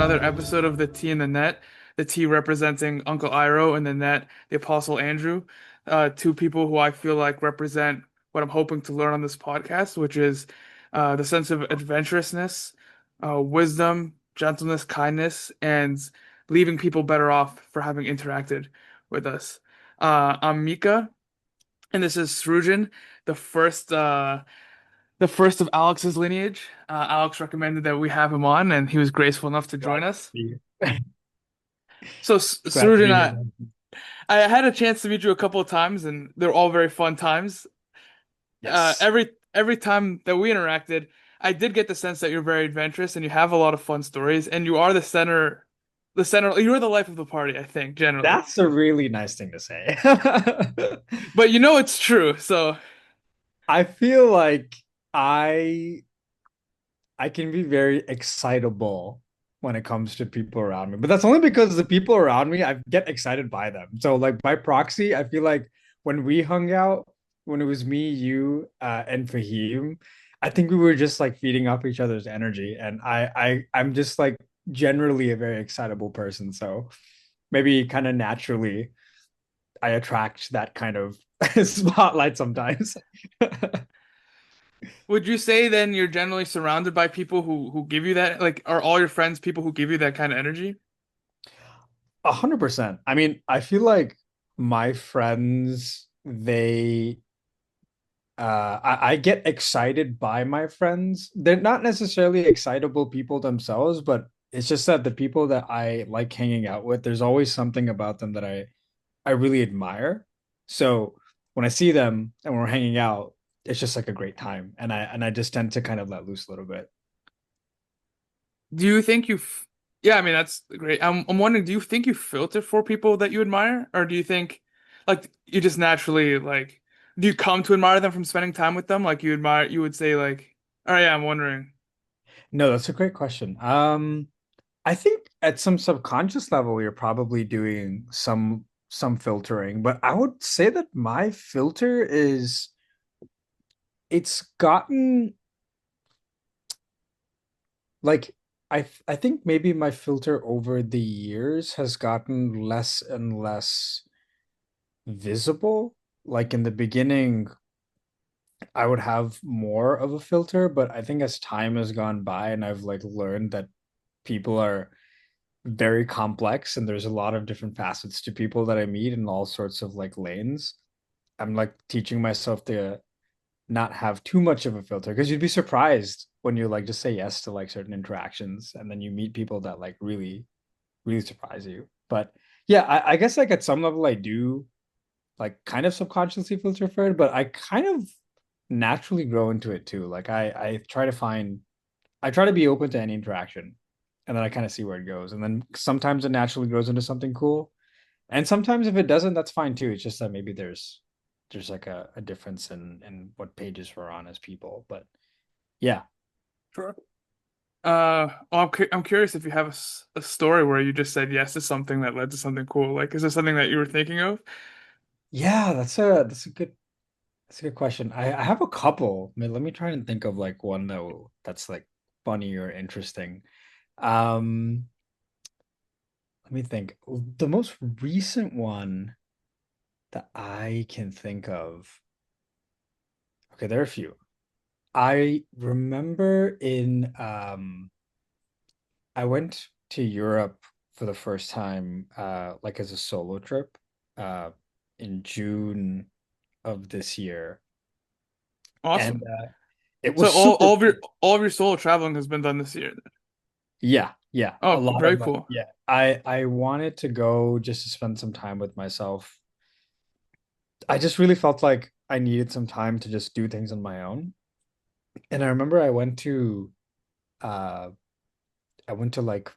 another episode of the T in the Net. The T representing Uncle Iroh, and the Net, the Apostle Andrew. Two people who I feel like represent what I'm hoping to learn on this podcast, which is the sense of adventurousness, wisdom, gentleness, kindness, and leaving people better off for having interacted with us. I'm Mika, and this is Srujan, the first. The first of Alex's lineage. Alex recommended that we have him on, and he was graceful enough to Glad join us. to be So, glad to Srujan, be here. I had a chance to meet you a couple of times, and they're all very fun times. Yes, Every time that we interacted, I did get the sense that you're very adventurous and you have a lot of fun stories, and you are the center. You're the life of the party, I think, generally. that's a really nice thing to say. But you know it's true, so I feel like I I can be very excitable when it comes to people around me, but that's only because the people around me, I get excited by them. So like by proxy, I feel like when we hung out, when it was me, you, and Fahim, I think we were just like feeding off each other's energy, and I'm just like generally a very excitable person, so maybe kind of naturally I attract that kind of spotlight sometimes. would you say then you're generally surrounded by people who give you that? Like, are all your friends people who give you that kind of energy? 100%. I mean, I feel like my friends, I get excited by my friends. They're not necessarily excitable people themselves, but it's just that the people that I like hanging out with, there's always something about them that I really admire. So when I see them and we're hanging out, it's just like a great time, and I just tend to kind of let loose a little bit. Do you think yeah, I mean that's great. I'm wondering, do you think you filter for people that you admire, or do you think like you just naturally like do you come to admire them from spending time with them? Like you would say like, oh yeah, I'm wondering. No, that's a great question. I think at some subconscious level, you're probably doing some filtering, but I would say that my filter is it's gotten like I think maybe my filter over the years has gotten less and less visible. Like in the beginning, I would have more of a filter, but I think as time has gone by and I've like learned that people are very complex and there's a lot of different facets to people that I meet in all sorts of like lanes. I'm like teaching myself to not have too much of a filter because you'd be surprised when you like just say yes to like certain interactions and then you meet people that like really surprise you. But yeah, I guess like at some level I do like kind of subconsciously filter for it, but I kind of naturally grow into it too. Like I try to be open to any interaction and then I kind of see where it goes. And then sometimes it naturally grows into something cool. And sometimes if it doesn't, that's fine too. It's just that maybe there's like a difference in what pages we're on as people. But yeah. Sure. I'm curious if you have a story where you just said yes to something that led to something cool. Like, is there something that you were thinking of? Yeah, that's a good question. I have a couple. I mean, let me try and think of like one that's like funny or interesting. Um, Let me think. The most recent one that I can think of. Okay, there are a few. I remember I went to Europe for the first time like as a solo trip uh in June of this year. And Awesome. it So was super all of your solo traveling has been done this year then. yeah, yeah. A Oh, lot very of cool. yeah. I wanted to go just to spend some time with myself. I just really felt like I needed some time to just do things on my own. And I remember uh I went to like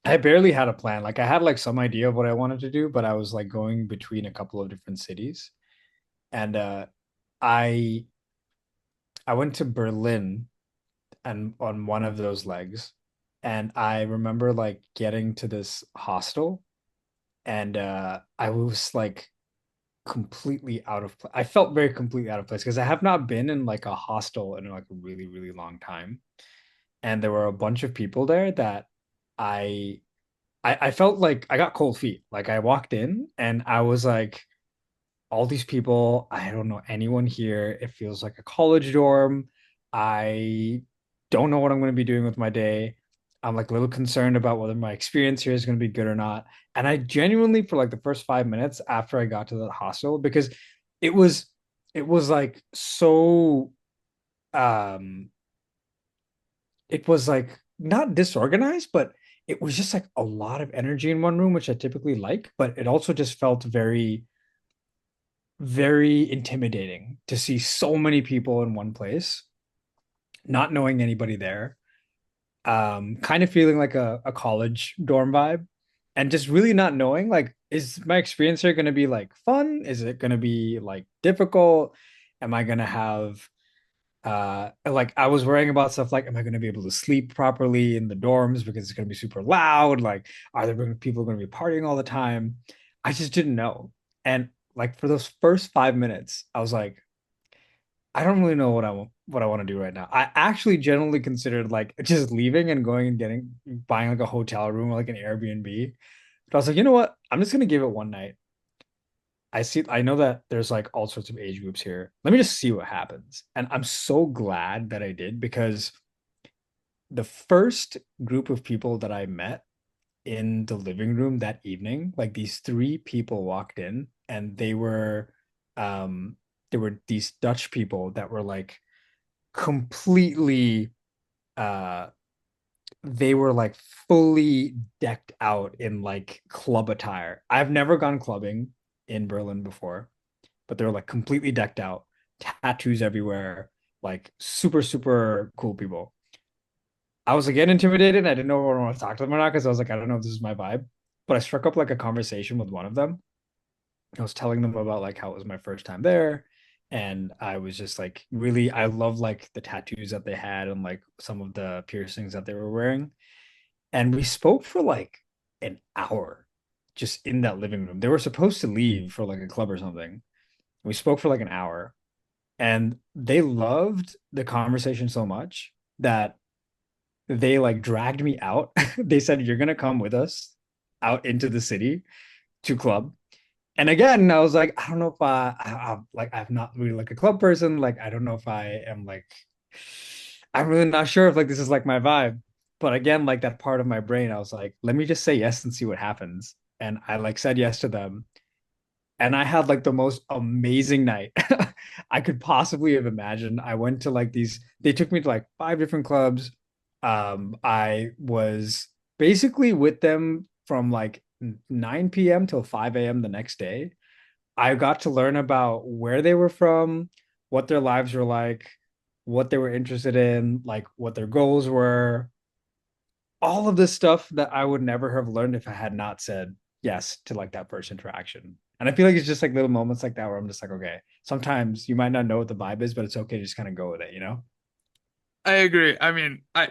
I barely had a plan. Like I had like some idea of what I wanted to do, but I was like going between a couple of different cities. And I I went to Berlin and on one of those legs. And I remember like getting to this hostel and I was like completely out of place. I felt very completely out of place because I have not been in like a hostel in like a really long time. And there were a bunch of people there that I I felt like I got cold feet. Like I walked in and I was like, all these people, I don't know anyone here. It feels like a college dorm. I don't know what I'm going to be doing with my day. I'm like a little concerned about whether my experience here is going to be good or not. And I genuinely, for like the first 5 minutes after I got to the hostel, because it was it was like so um it was like not disorganized, but it was just like a lot of energy in one room, which I typically like, but it also just felt very, very intimidating to see so many people in one place, not knowing anybody there, kind of feeling like a college dorm vibe, and just really not knowing like, is my experience here going to be like fun? Is it going to be like difficult? Am I going to have like I was worrying about stuff like, am I going to be able to sleep properly in the dorms because it's going to be super loud? Like, are there people going to be partying all the time? I just didn't know. And like for those first 5 minutes, I was like, I don't really know what I want to do right now. I actually generally considered like just leaving and going and getting buying like a hotel room or like an Airbnb. But I was like, you know what? I'm just gonna give it one night. I know that there's like all sorts of age groups here. Let me just see what happens. And I'm so glad that I did, because the first group of people that I met in the living room that evening, like these three people walked in and um they were these Dutch people that were like completely uh they were like fully decked out in like club attire. I've never gone clubbing in Berlin before, but they're like completely decked out, tattoos everywhere, like super, super cool people. I was again intimidated. I didn't know if I want to talk to them or not because I was like, I don't know if this is my vibe. But I struck up like a conversation with one of them. I was telling them about like how it was my first time there. And I was just like, really, I love like the tattoos that they had and like some of the piercings that they were wearing. And we spoke for like an hour just in that living room. They were supposed to leave for like a club or something. We spoke for like an hour, and they loved the conversation so much that they like dragged me out. They said, "You're gonna come with us out into the city to club." And again, I was like, I don't know if like I'm not really like a club person. Like I don't know if I am like, I'm really not sure if like this is like my vibe. But again, like that part of my brain, I was like, let me just say yes and see what happens. And I like said yes to them, and I had like the most amazing night I could possibly have imagined. I went to like these, they took me to like five different clubs. I was basically with them from like 9 p.m. till 5 a.m. the next day. I got to learn about where they were from, what their lives were like, what they were interested in, like what their goals were, all of this stuff that I would never have learned if I had not said yes to like that first interaction. And I feel like it's just like little moments like that where I'm just like, okay, sometimes you might not know what the vibe is, but it's okay to just kind of go with it, you know? I agree. I mean, I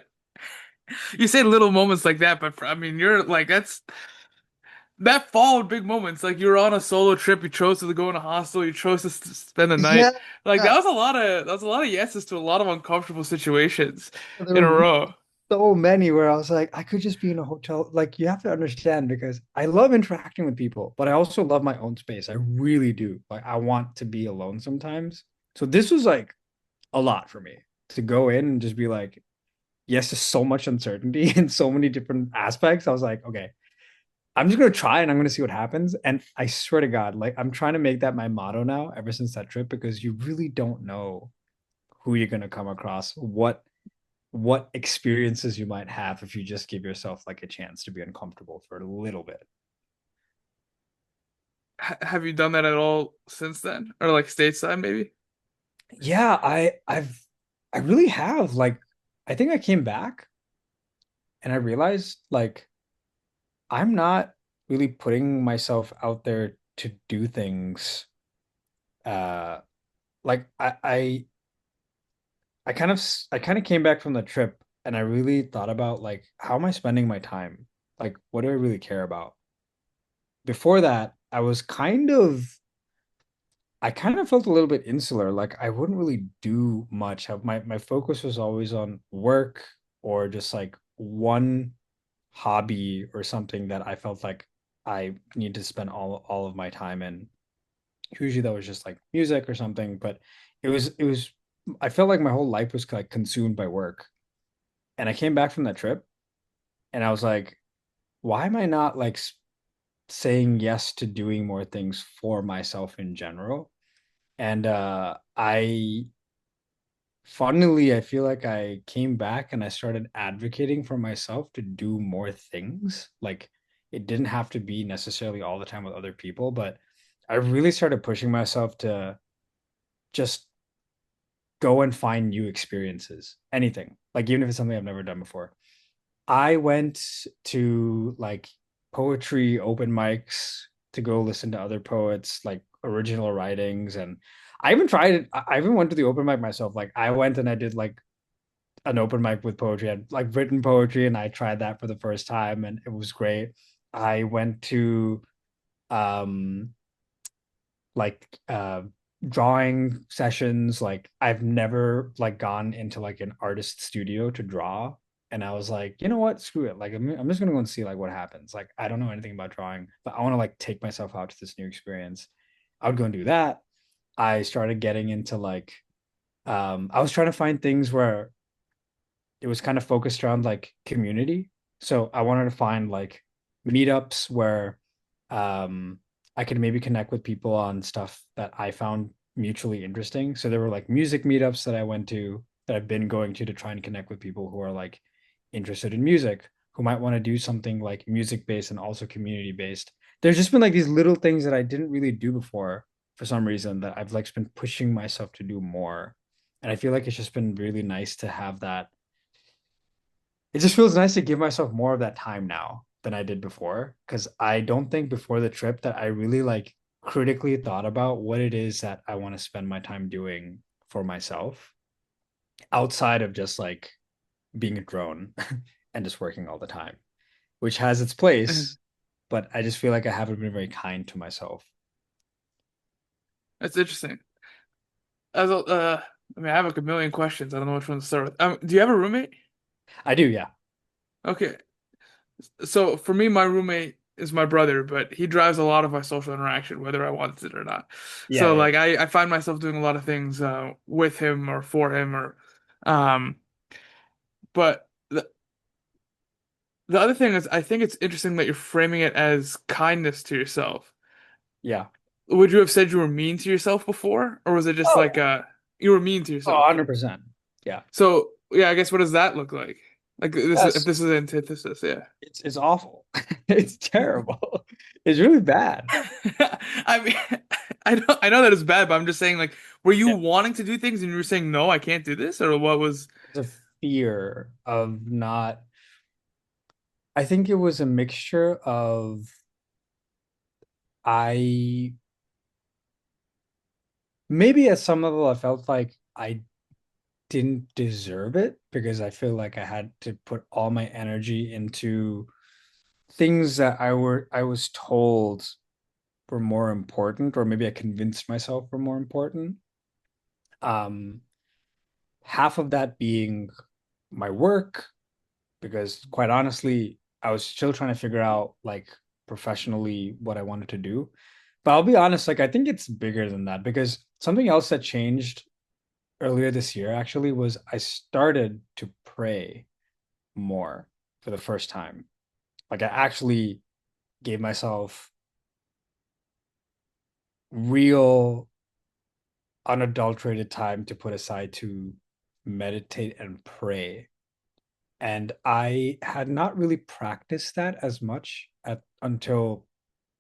you say little moments like that, but I mean, you're like that followed big moments. Like you were on a solo trip, you chose to go in a hostel, you chose to spend the night. Yeah. Like that was a lot of yeses to a lot of uncomfortable situations There in a were row. so many where I was like, I could just be in a hotel. Like, you have to understand, because I love interacting with people, but I also love my own space. I really do. Like, I want to be alone sometimes. So this was like a lot for me to go in and just be like, yes, there's so much uncertainty in so many different aspects. I was like, okay, I'm just gonna try and I'm gonna see what happens. And I swear to God, like I'm trying to make that my motto now ever since that trip, because you really don't know who you're gonna come across, what experiences you might have if you just give yourself like a chance to be uncomfortable for a little bit. Have you done that at all since then, or like stateside maybe? Yeah, I really have. Like, I think I came back and I realized like I'm not really putting myself out there to do things. Uh, like I kind of came back from the trip and I really thought about like, how am I spending my time? Like, what do I really care about? Before that, I kind of felt a little bit insular. Like I wouldn't really do much. My focus was always on work or just like one. hobby or something that I felt like I need to spend all of my time in. Usually that was just like music or something, but it was I felt like my whole life was like consumed by work. And I came back from that trip and I was like, why am I not like saying yes to doing more things for myself in general? And I funnily, I feel like I came back and I started advocating for myself to do more things. Like it didn't have to be necessarily all the time with other people, but I really started pushing myself to just go and find new experiences. Anything. Like even if it's something I've never done before. I went to like poetry open mics to go listen to other poets, like original writings. And I even tried it. I even went to the open mic myself. Like I went and I did like an open mic with poetry. I'd like written poetry and I tried that for the first time and it was great. I went to um like drawing sessions. Like I've never like gone into like an artist studio to draw. And I was like, you know what? Screw it. Like I'm just gonna go and see like what happens. Like I don't know anything about drawing, but I want to like take myself out to this new experience. I would go and do that. I started getting into like I was trying to find things where it was kind of focused around like community. So I wanted to find like meetups where um I could maybe connect with people on stuff that I found mutually interesting. So there were like music meetups that I went to that I've been going to try and connect with people who are like interested in music, who might want to do something like music based and also community based. There's just been like these little things that I didn't really do before for some reason that I've like been pushing myself to do more. And I feel like it's just been really nice to have that. It just feels nice to give myself more of that time now than I did before. Because I don't think before the trip that I really like critically thought about what it is that I want to spend my time doing for myself outside of just like being a drone and just working all the time, which has its place, but I just feel like I haven't been very kind to myself. That's interesting. I mean, I have like a million questions. I don't know which one to start with. Do you have a roommate? I do, yeah. Okay. So for me, my roommate is my brother, but he drives a lot of my social interaction, whether I want it or not. Yeah, So yeah. like I find myself doing a lot of things with him or for him or um but the other thing is I think it's interesting that you're framing it as kindness to yourself. Yeah. Would you have said you were mean to yourself before, or was it just Oh, like yeah. you were mean to Oh, yourself? 100%. Yeah. So yeah, I guess what does that look like? Like this is if Yes. this is antithesis, yeah. It's awful. It's terrible. It's really bad. I mean, I know that it's bad, but I'm just saying like, were you wanting to do things and you were saying no, I can't do this, or what was? The fear of not, I think it was a mixture of I maybe at some level I felt like I didn't deserve it because I feel like I had to put all my energy into things that I was told were more important, or maybe I convinced myself were more important. Um, Half of that being my work, because quite honestly, I was still trying to figure out like professionally what I wanted to do. But I'll be honest, like I think it's bigger than that because something else that changed earlier this year actually was I started to pray more for the first time. Like I actually gave myself real unadulterated time to put aside to meditate and pray. And I had not really practiced that as much until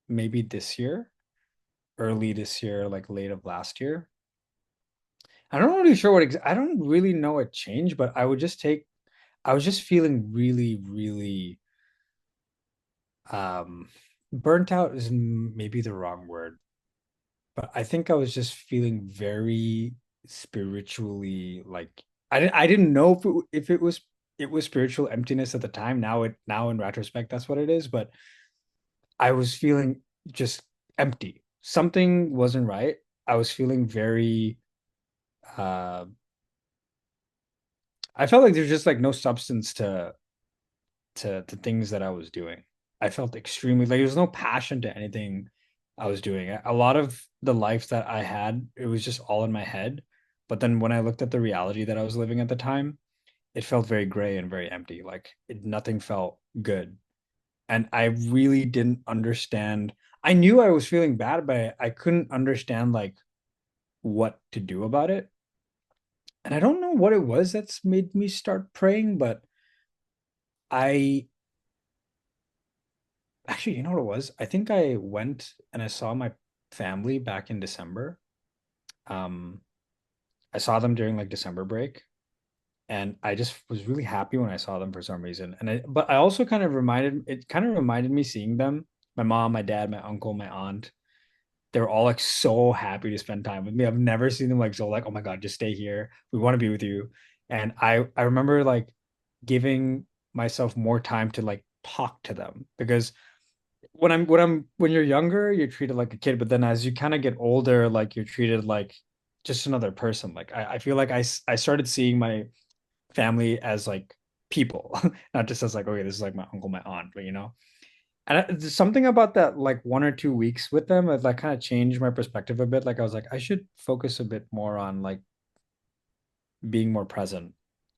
maybe this year, early this year, like late of last year. I don't really sure I don't really know what changed, but I was just feeling really, really um burnt out is maybe the wrong word, but I think I was just feeling very spiritually like I didn't know if it was spiritual emptiness at the time. Now in retrospect that's what it is, but I was feeling just empty. Something wasn't right. I was feeling very uh I felt like there's just like no substance to to things that I was doing. I felt extremely like there was no passion to anything I was doing. A lot of the life that I had, it was just all in my head. But then when I looked at the reality that I was living at the time, it felt very gray and very empty. Nothing felt good. And I really didn't understand. I knew I was feeling bad, but I couldn't understand like what to do about it. And I don't know what it was that's made me start praying, but I actually, you know what it was? I think I went and I saw my family back in December. Um, I saw them during like December break, and I just was really happy when I saw them for some reason. But I also kind of reminded me seeing them, my mom, my dad, my uncle, my aunt. They were all like so happy to spend time with me. I've never seen them like so like, oh my God, just stay here. We want to be with you. And I remember like giving myself more time to like talk to them because when you're younger, you're treated like a kid, but then as you kind of get older, like you're treated like just another person. Like I feel like I started seeing my family as like people, not just as like, okay, this is like my uncle, my aunt, but you know. And there's something about that like 1 or 2 weeks with them that kind of changed my perspective a bit. Like I was like, I should focus a bit more on like being more present.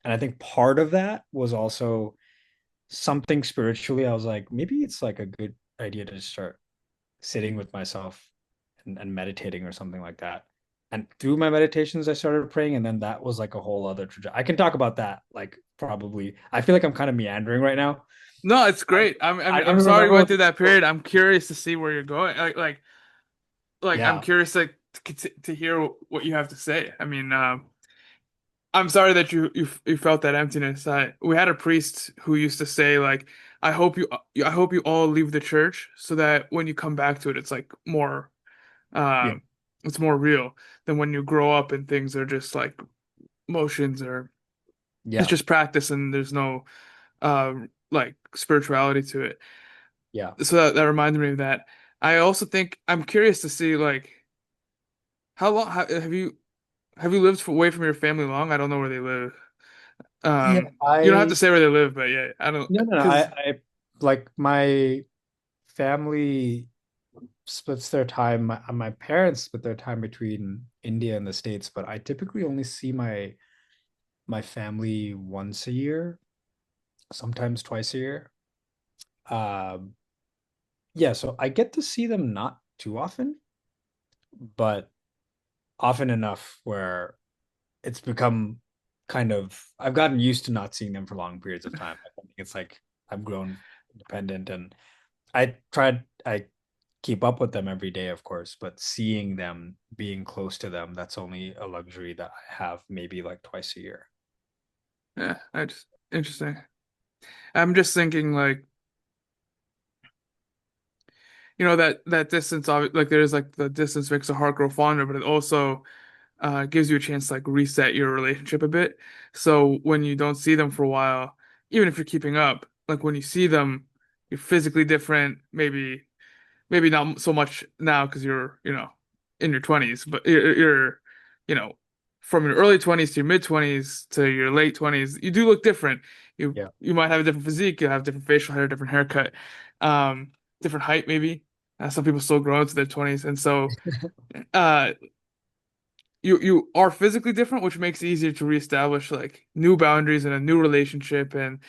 And I think part of that was also something spiritually. I was like, maybe it's like a good idea to start sitting with myself and meditating or something like that. And through my meditations, I started praying, and then that was like a whole other trajectory. I can talk about that, like probably. I feel like I'm kind of meandering right now. No, it's I, great. I don't I'm sorry you remember went what through the that period. I'm curious to see where you're going. I'm yeah, curious to hear what you have to say. I mean, I'm sorry that you felt that emptiness. We had a priest who used to say like, I hope you all leave the church so that when you come back to it, it's like more yeah, um, it's more real than when you grow up and things are just like motions or it's yeah, just practice and there's no like spirituality to it. yeah. So that reminded me of that. I also think I'm curious to see like have you lived away from your family long? I don't know where they live. Yeah, You don't have to I say where they live, but yeah, I don't no no no. because I like my family splits their time. My parents split their time between India and the States, but I typically only see my family once a year, sometimes twice a year. Um, yeah, so I get to see them not too often, but often enough where it's become kind of I've gotten used to not seeing them for long periods of time. I think it's like I've grown independent and I keep up with them every day, of course, but seeing them, being close to them, that's only a luxury that I have maybe like twice a year. yeah, I just interesting. I'm just thinking like that distance like there's like the distance makes a heart grow fonder, but it also gives you a chance to like reset your relationship a bit. So when you don't see them for a while, even if you're keeping up, like when you see them, you're physically different. Maybe not so much now because you're in your 20s, but you're you know from your early 20s to your mid 20s to your late 20s, you do look different. Yeah. You might have a different physique, you'll have different facial hair, different haircut, um, different height maybe. Some people still grow into their 20s, and so uh you are physically different, which makes it easier to reestablish like new boundaries in a new relationship, and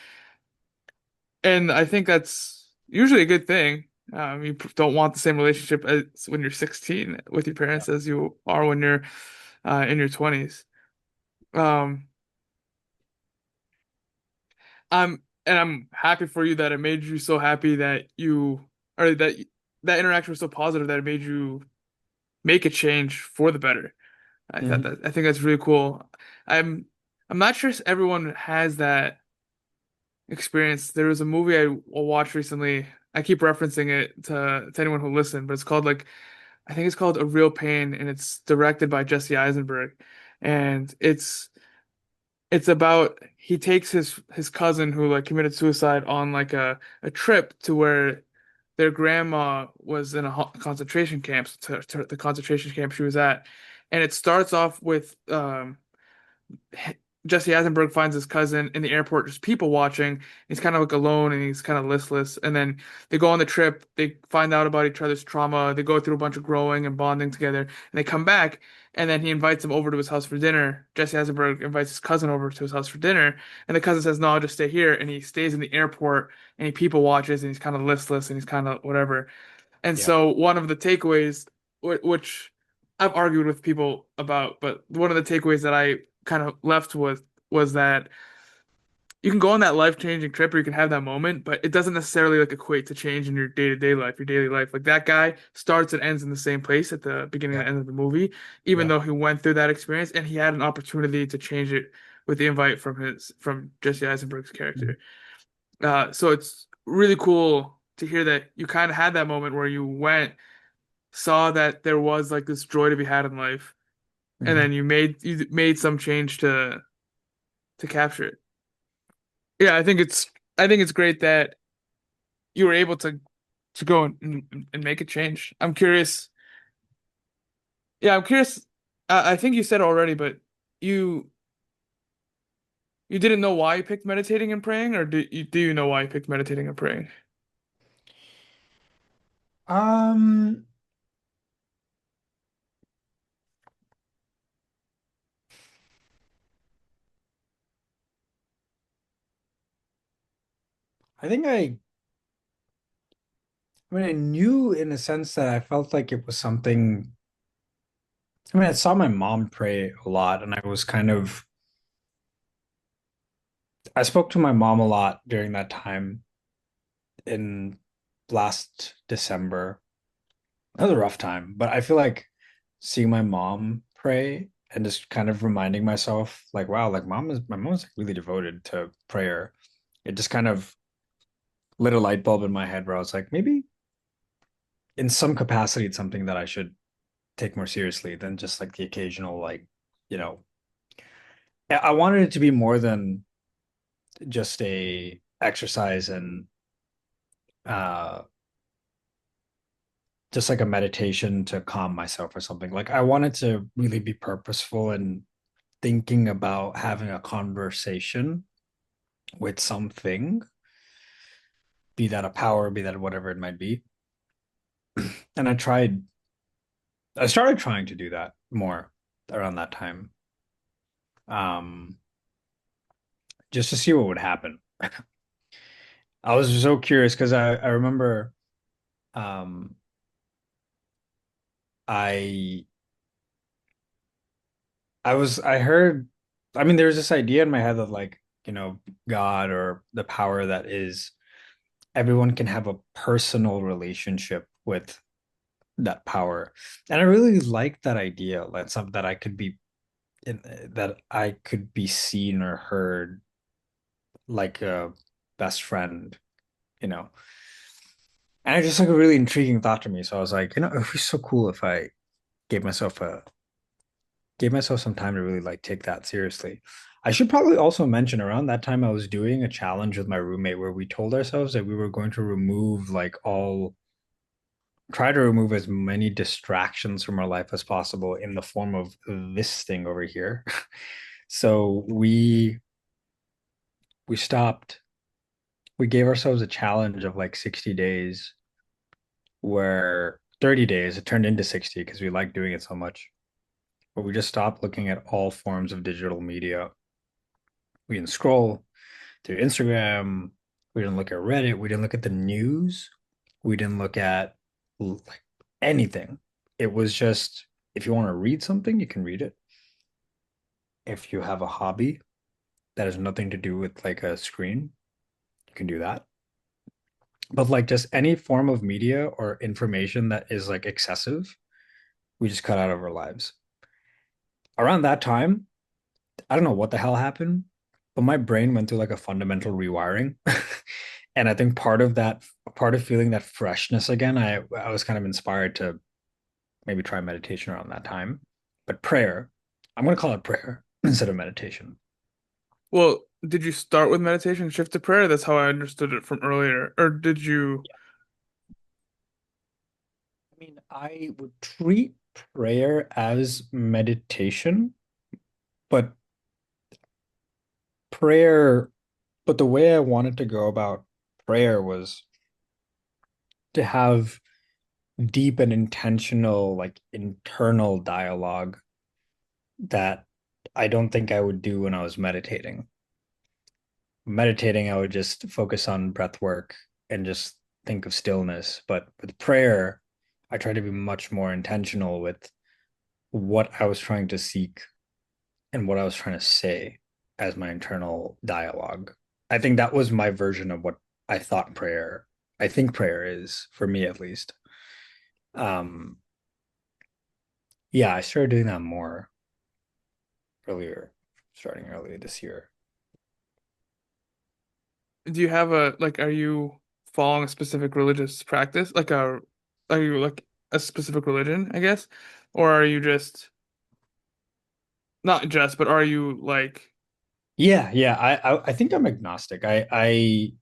I think that's usually a good thing. You don't want the same relationship as when you're 16 with your Yeah. parents as you are when you're in your 20s. Um, I'm happy for you that it made you so happy that or that interaction was so positive that it made you make a change for the better. Mhm. I think that's really cool. I'm I'm not sure if everyone has that experience. There was a movie I watched recently. I keep referencing it to anyone who listened, but it's called like I think it's called A Real Pain, and it's directed by Jesse Eisenberg, and it's about he takes his cousin who like committed suicide on like a trip to where their grandma was in a concentration camp to the concentration camp she was at, and it starts off with Jesse Eisenberg finds his cousin in the airport, just people watching. He's kind of like alone and he's kind of listless. And then they go on the trip. They find out about each other's trauma. They go through a bunch of growing and bonding together. And they come back. And then he invites him over to his house for dinner. Jesse Eisenberg invites his cousin over to his house for dinner. And the cousin says, "No, I'll just stay here." And he stays in the airport and he people watches and he's kind of listless and he's kind of whatever. And Yeah. so one of the takeaways, which I've argued with people about, but one of the takeaways that I kind of left with was that you can go on that life-changing trip or you can have that moment, but it doesn't necessarily like equate to change in your day-to-day life, your daily life. Like that guy starts and ends in the same place at the beginning and Yeah. end of the movie, even Yeah. though he went through that experience and he had an opportunity to change it with the invite from Jesse Eisenberg's Mhm. character. So it's really cool to hear that you kind of had that moment where you went saw that there was like this joy to be had in life, and Mhm. then you made some change to capture it. Yeah, I think it's great that you were able to go and make a change. I'm curious. Yeah, I'm curious. I think you said already, but you you didn't know why you picked meditating and praying, or do you know why you picked meditating and praying? Um, I think I mean, I knew in a sense that I felt like it was something. I mean, I saw my mom pray a lot, and I was kind of, I spoke to my mom a lot during that time in last December. That was a rough time, but I feel like seeing my mom pray and just kind of reminding myself, like, wow, like my mom's like really devoted to prayer. It just kind of lit a light bulb in my head where I was like, maybe in some capacity, it's something that I should take more seriously than just like the occasional, like, you know, I wanted it to be more than just a exercise and uh just like a meditation to calm myself or something. Like I wanted to really be purposeful and thinking about having a conversation with something, be that a power, be that whatever it might be. And I started trying to do that more around that time. Um, just to see what would happen. I was so curious because I remember um I I heard, I mean, there's this idea in my head of like, God or the power that is everyone can have a personal relationship with that power. And I really like that idea. That's something that I could be in, that I could be seen or heard like a best friend, you know. And it's just like a really intriguing thought to me. So I was like, it would be so cool if I gave myself a gave myself some time to really like take that seriously. I should probably also mention around that time I was doing a challenge with my roommate where we told ourselves that we were going to try to remove as many distractions from our life as possible in the form of this thing over here. So we stopped, we gave ourselves a challenge of like 60 days where 30 days it turned into 60 because we liked doing it so much. But we just stopped looking at all forms of digital media. We didn't scroll through Instagram. We didn't look at Reddit. We didn't look at the news. We didn't look at like anything. It was just if you want to read something, you can read it. If you have a hobby that has nothing to do with like a screen, you can do that. But like just any form of media or information that is like excessive, we just cut out of our lives. Around that time, I don't know what the hell happened, but my brain went through like a fundamental rewiring. And I think part of feeling that freshness again, I was kind of inspired to maybe try meditation around that time. But prayer, I'm gonna call it prayer instead of meditation. Well, did you start with meditation and shift to prayer? That's how I understood it from earlier. Or did you? I mean, I would treat prayer as meditation, but prayer, but the way I wanted to go about prayer was to have deep and intentional, like internal dialogue that I don't think I would do when I was meditating. Meditating, I would just focus on breath work and just think of stillness. But with prayer, I try to be much more intentional with what I was trying to seek and what I was trying to say as my internal dialogue. I think that was my version of what I thought prayer, I think prayer is, for me at least. Um, yeah, I started doing that more earlier, starting earlier this year. Do you have a like, are you following a specific religious practice? Are you like a specific religion, I guess? Or are you just, not just, but are you like, Yeah, yeah. I think I'm agnostic. I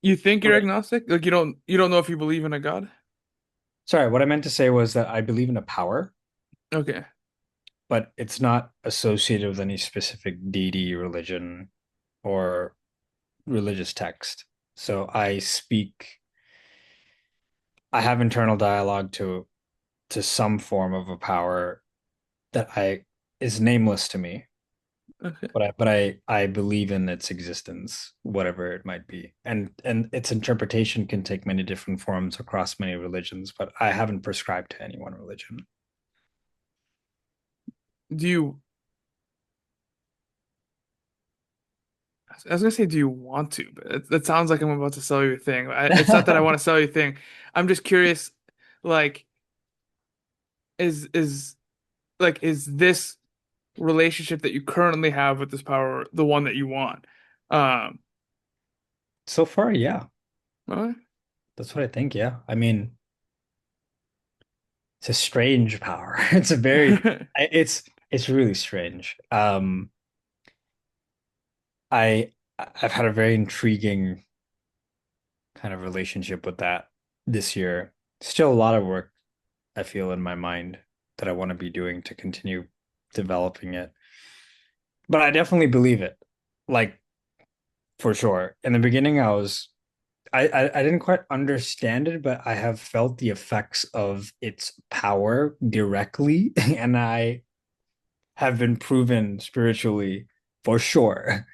you think you're what agnostic? Like you don't know if you believe in a God? sorry, what I meant to say was that I believe in a power, Okay. but it's not associated with any specific deity, religion, or religious text. So I have internal dialogue to some form of a power that I is nameless to me, Okay. but I believe in its existence, whatever it might be. And its interpretation can take many different forms across many religions, but I haven't prescribed to any one religion. Do you I was gonna say, do you want to? But it sounds like I'm about to sell you a thing. It's not that I want to sell you a thing. I'm just curious, like, is is this relationship that you currently have with this power the one that you want? Um, So far, yeah. okay. That's what I think, yeah. I mean, it's a strange power. It's a very it's really strange. I I've had a very intriguing kind of relationship with that this year. Still a lot of work I feel in my mind that I want to be doing to continue developing it. But I definitely believe it. Like for sure. In the beginning I didn't quite understand it, but I have felt the effects of its power directly and I have been proven spiritually for sure.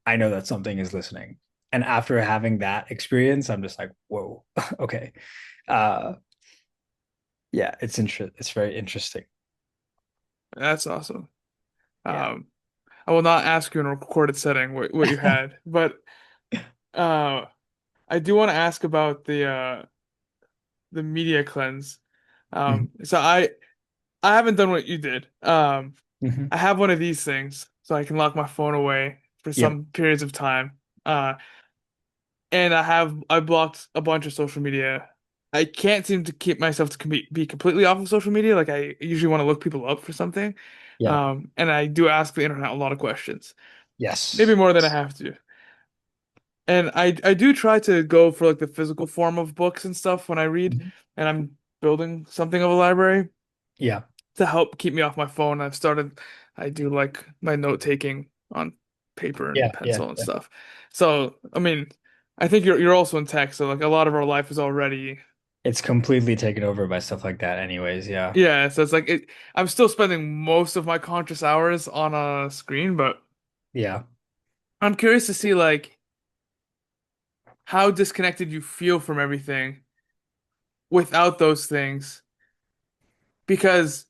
I know that something is listening. And after having that experience, I'm just like, whoa, okay. Uh yeah, it's very interesting. That's awesome. Yeah. Um, I will not ask you in a recorded setting what you had, but uh, I do want to ask about the media cleanse. Mhm. So I haven't done what you did. Mhm. I have one of these things, so I can lock my phone away for Yep. some periods of time. And I blocked a bunch of social media. I can't seem to keep myself to be completely off of social media. Like I usually want to look people up for something. Yeah. And I do ask the internet a lot of questions, maybe Yes. more than I Yes. have to. And I do try to go for like the physical form of books and stuff when I read, Mhm. and I'm building something of a library Yeah. to help keep me off my phone. I do like my note taking on paper and Yeah. Yeah. pencil and Yeah. stuff. So, I mean, I think you're also in tech, so like a lot of our life is already, It's completely taken over by stuff like that anyways. Yeah. yeah, so it's like I'm still spending most of my conscious hours on a screen, but Yeah. I'm curious to see like how disconnected you feel from everything without those things because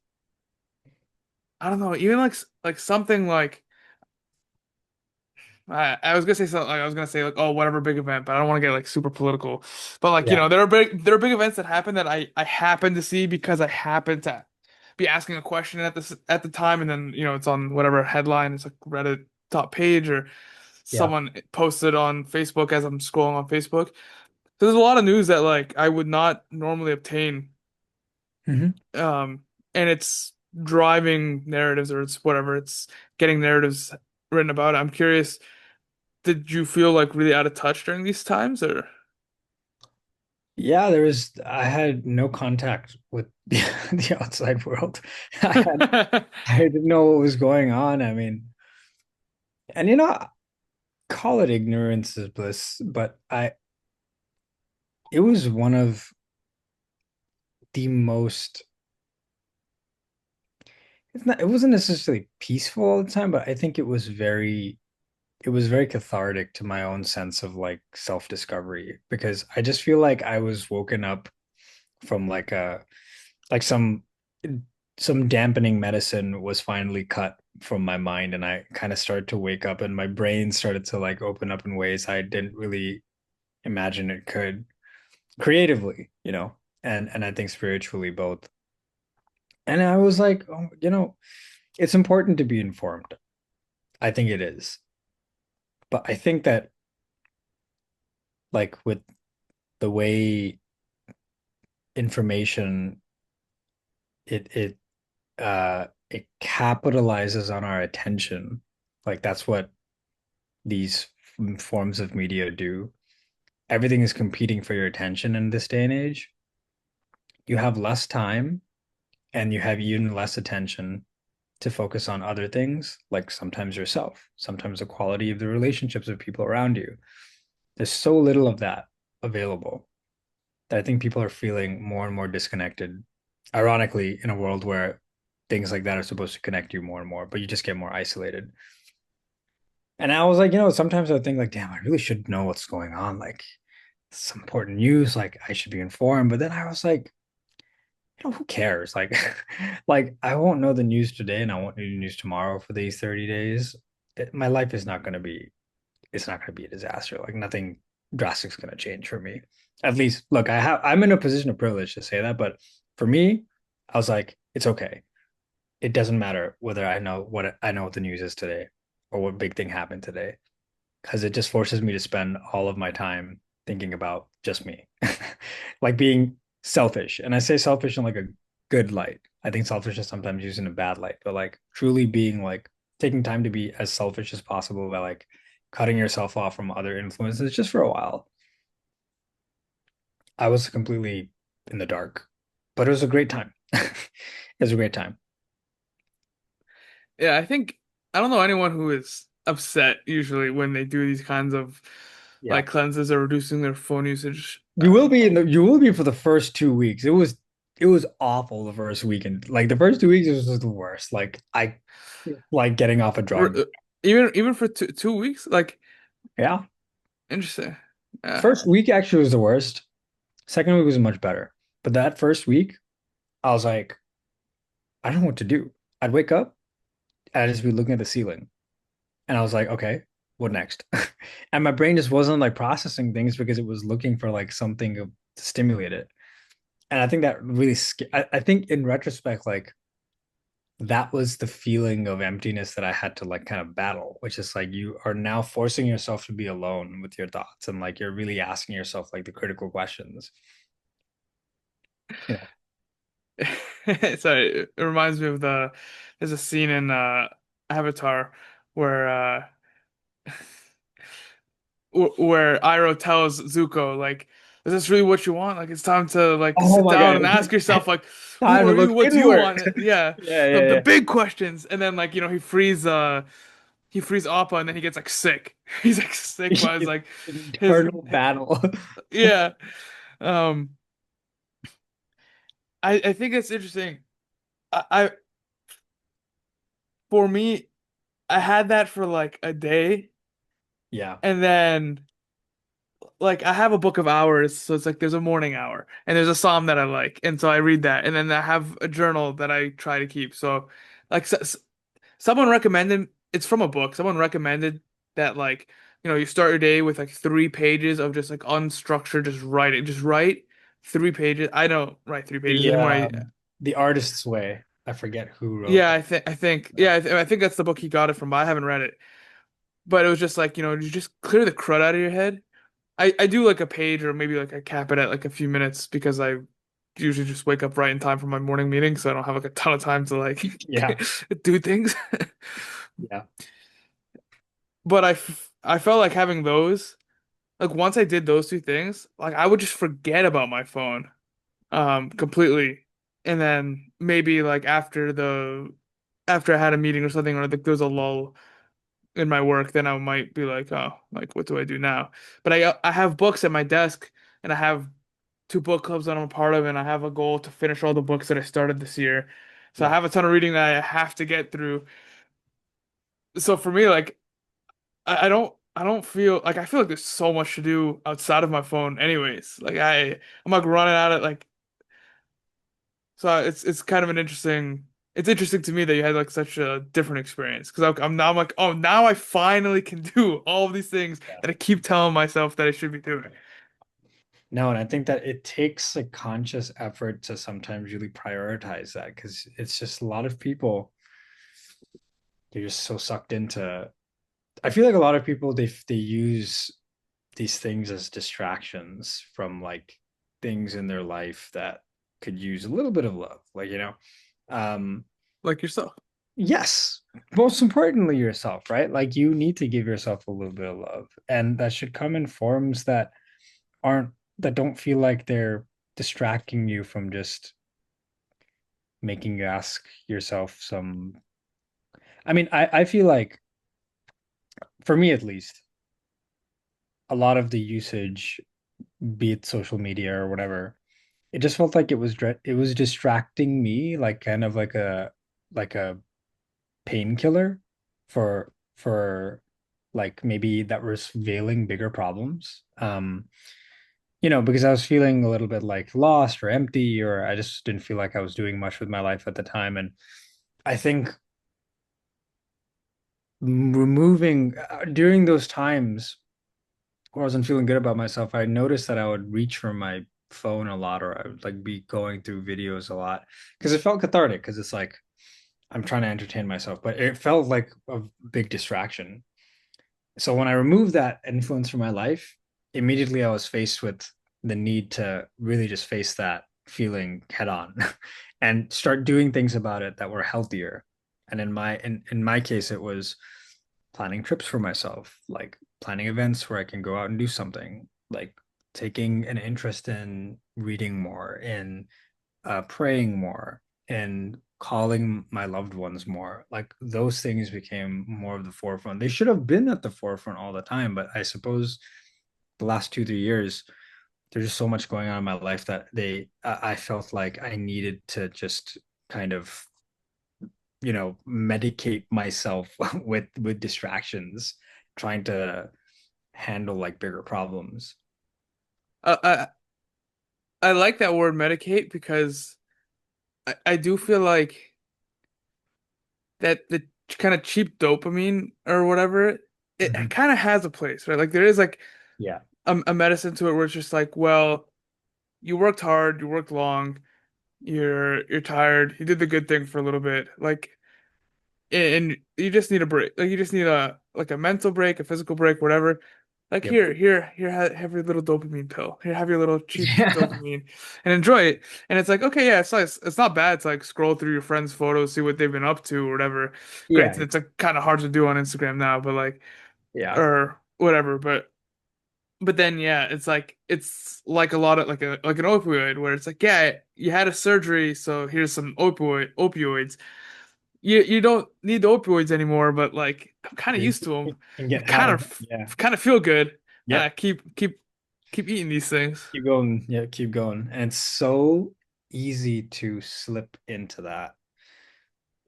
I don't know, even like something like I was gonna say something like I was gonna say like, oh, whatever big event, but I don't want to get like super political. But like, Yeah. there are big events that happen that I happen to see because I happen to be asking a question at the time, and then it's on whatever headline, it's like Reddit top page or Yeah. someone posted on Facebook as I'm scrolling on Facebook. So there's a lot of news that like I would not normally obtain. Hmm. Um, and it's driving narratives or it's whatever, it's getting narratives written about it. I'm curious, did you feel like really out of touch during these times or? Yeah, I had no contact with the outside world. I didn't know what was going on. I mean, and call it ignorance is bliss, but it was one of the most, it wasn't necessarily peaceful all the time, but I think it was very cathartic to my own sense of like self-discovery because I just feel like I was woken up from like some dampening medicine was finally cut from my mind and I kind of started to wake up and my brain started to like open up in ways I didn't really imagine it could creatively, and I think spiritually both. And I was like, oh, it's important to be informed. I think it is. But I think that like with the way information it it capitalizes on our attention. Like that's what these forms of media do. Everything is competing for your attention in this day and age. You have less time and you have even less attention to focus on other things, like sometimes yourself, sometimes the quality of the relationships of people around you. There's so little of that available that I think people are feeling more and more disconnected. Ironically, in a world where things like that are supposed to connect you more and more, but you just get more isolated. And I was like, sometimes I think like, damn, I really should know what's going on. Like some important news, like I should be informed. But then I was like, who cares? Like, like I won't know the news today and I won't know the news tomorrow for these 30 days. My life is not going to be, it's not going to be a disaster. Like nothing drastic is going to change for me. At least, look, I'm in a position of privilege to say that, but for me, I was like, it's okay. It doesn't matter whether I know what the news is today or what big thing happened today because it just forces me to spend all of my time thinking about just me, like being selfish. And I say selfish in like a good light. I think selfish is sometimes used in a bad light, but like truly being like taking time to be as selfish as possible by like cutting yourself off from other influences just for a while. I was completely in the dark, but it was a great time. It was a great time. Yeah, I don't know anyone who is upset usually when they do these kinds of Yeah. like cleanses or reducing their phone usage. You will be for the first 2 weeks. It was awful the first weekend. Like the first 2 weeks was just the worst. Like I like getting off a Re- drug. uh, even for 2 weeks, like Yeah. interesting. Yeah. First week actually was the worst. Second week was much better. But that first week, I was like, I don't know what to do. I'd wake up and I'd just be looking at the ceiling. And I was like, okay, what next? And my brain just wasn't like processing things because it was looking for like something to stimulate it. And I think that really, I think in retrospect, like that was the feeling of emptiness that I had to like kind of battle, which is like you are now forcing yourself to be alone with your thoughts and like you're really asking yourself like the critical questions. You know. Sorry, it reminds me of there's a scene in Avatar where where Iroh tells Zuko like, "Is this really what you want? Like, it's time to like Oh sit my down God. and ask yourself like, who Time to are you? look What do you inward. want? Yeah, Yeah, the yeah, big questions." And then like he frees Appa and then he gets like sick. He's like sick yeah. by his like his Internal battle. yeah. Um, I think it's interesting. I for me, I had that for like a day, Yeah. and then like I have a book of hours, so it's like there's a morning hour and there's a psalm that I like, and so I read that, and then I have a journal that I try to keep. So, like someone recommended, it's from a book. Someone recommended that like you start your day with like 3 pages of just like unstructured, just writing, just write 3 pages. I don't write 3 pages The anymore. the artist's way. I forget who wrote Yeah, that. I think Yeah. yeah, I think that's the book he got it from, but I haven't read it. But it was just like you just clear the crud out of your head. I do like a page or maybe like I cap it at like a few minutes because I usually just wake up right in time for my morning meeting, so I don't have like a ton of time to like Yeah. do things. Yeah. But I felt like having those. like once I did those two things, like I would just forget about my phone completely. And then maybe like after I had a meeting or something, or like there was a lull in my work, then I might be like, oh, like what do I do now? But I have books at my desk, and I have two book clubs that I'm a part of, and I have a goal to finish all the books that I started this year. So I Yeah. have a ton of reading that I have to get through. So for me, like I don't feel like I feel like there's so much to do outside of my phone anyways. Like I'm like running at it like so it's kind of an interesting it's interesting to me that you had like such a different experience because I'm like, oh, now I finally can do all of these things Yeah. that I keep telling myself that I should be doing. No, and I think that it takes a conscious effort to sometimes really prioritize that because it's just a lot of people, they're just so sucked into. I feel like a lot of people they use these things as distractions from like things in their life that could use a little bit of love, like um, Like yourself. yes, most importantly yourself, right? Like you need to give yourself a little bit of love, and that should come in forms aren't that don't feel like they're distracting you from just making you ask yourself some. I mean, I feel like for me at least, a lot of the usage, be it social media or whatever, it just felt like it was distracting me, like kind of like a painkiller for like maybe that was veiling bigger problems. Because I was feeling a little bit like lost or empty, or I just didn't feel like I was doing much with my life at the time. And I think removing during those times where I wasn't feeling good about myself, I noticed that I would reach for my phone a lot, or I would like be going through videos a lot because it felt cathartic. Because it's like I'm trying to entertain myself, but it felt like a big distraction. So when I removed that influence from my life, immediately I was faced with the need to really just face that feeling head on and start doing things about it that were healthier. And in my case, it was planning trips for myself, like planning events where I can go out and do something, like taking an interest in reading more, in praying more, and calling my loved ones more. Like those things became more of the forefront. They should have been at the forefront all the time, but I suppose the last 2 3 years, there's just so much going on in my life that I felt like I needed to just kind of medicate myself with distractions, trying to handle like bigger problems. Uh, I I like that word medicate because I do feel like that the kind of cheap dopamine or whatever it Mhm. kind of has a place, right? Like there is like Yeah. a medicine to it where it's just like, well, you worked hard, you worked long, you're tired, you did the good thing for a little bit, like, and you just need a break. Like you just need a like a mental break, a physical break, whatever. Like Yep. here, have your little dopamine pill. Here, have your little cheap Yeah. dopamine and enjoy it. And it's like, okay, yeah, it's not bad to like scroll through your friends' photos, see what they've been up to or whatever. Granted, Yeah. it's like kind of hard to do on Instagram now, but like, Yeah. or whatever. But then yeah, it's like a lot of like an opioid where it's like, yeah, you had a surgery, so here's some opioids. You don't need the opioids anymore, but like I'm kind of You used to them. can I get high. Yeah. kind of feel good, and I Yep. keep eating these things. Keep going. Yeah, keep going. And it's so easy to slip into that.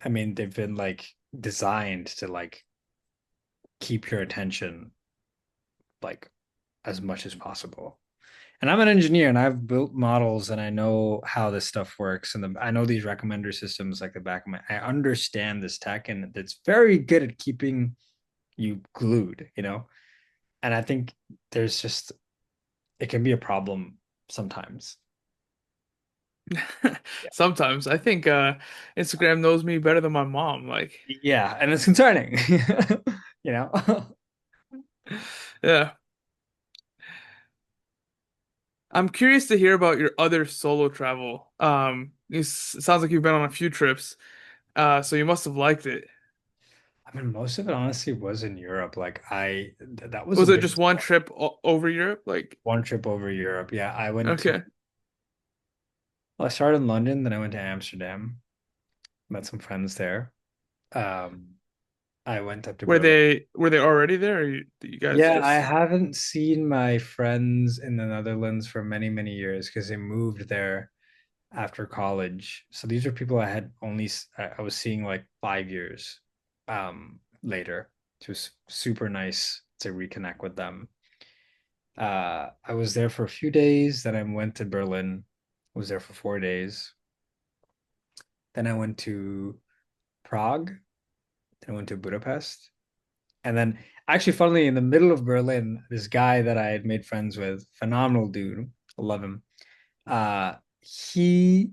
I mean, they've been like designed to like keep your attention like as much as possible. And I'm an engineer and I've built models and I know how this stuff works. And I know these recommender systems like the back of I understand this tech and it's very good at keeping you glued. And I think there's just, it can be a problem sometimes. Yeah. Sometimes I think Instagram knows me better than my mom. Like, Yeah. And it's concerning, you know? yeah, I'm curious to hear about your other solo travel. It sounds like you've been on a few trips, so you must have liked it. I mean, most of it honestly was in Europe. That was a Was it big just one trip over Europe? Like, one trip over Europe. Yeah, okay. well, I started in London, then I went to Amsterdam, met some friends there. Um, I went up to Berlin. Were they already there, or you guys Yeah, I just haven't seen my friends in the Netherlands for many, many years because they moved there after college. So these are people I had I was seeing like 5 years later. It was super nice to reconnect with them. I was there for a few days, then I went to Berlin, was there for 4 days. Then I went to Prague, then I went to Budapest. And then actually funnily in the middle of Berlin, this guy that I had made friends with, phenomenal dude, I love him. He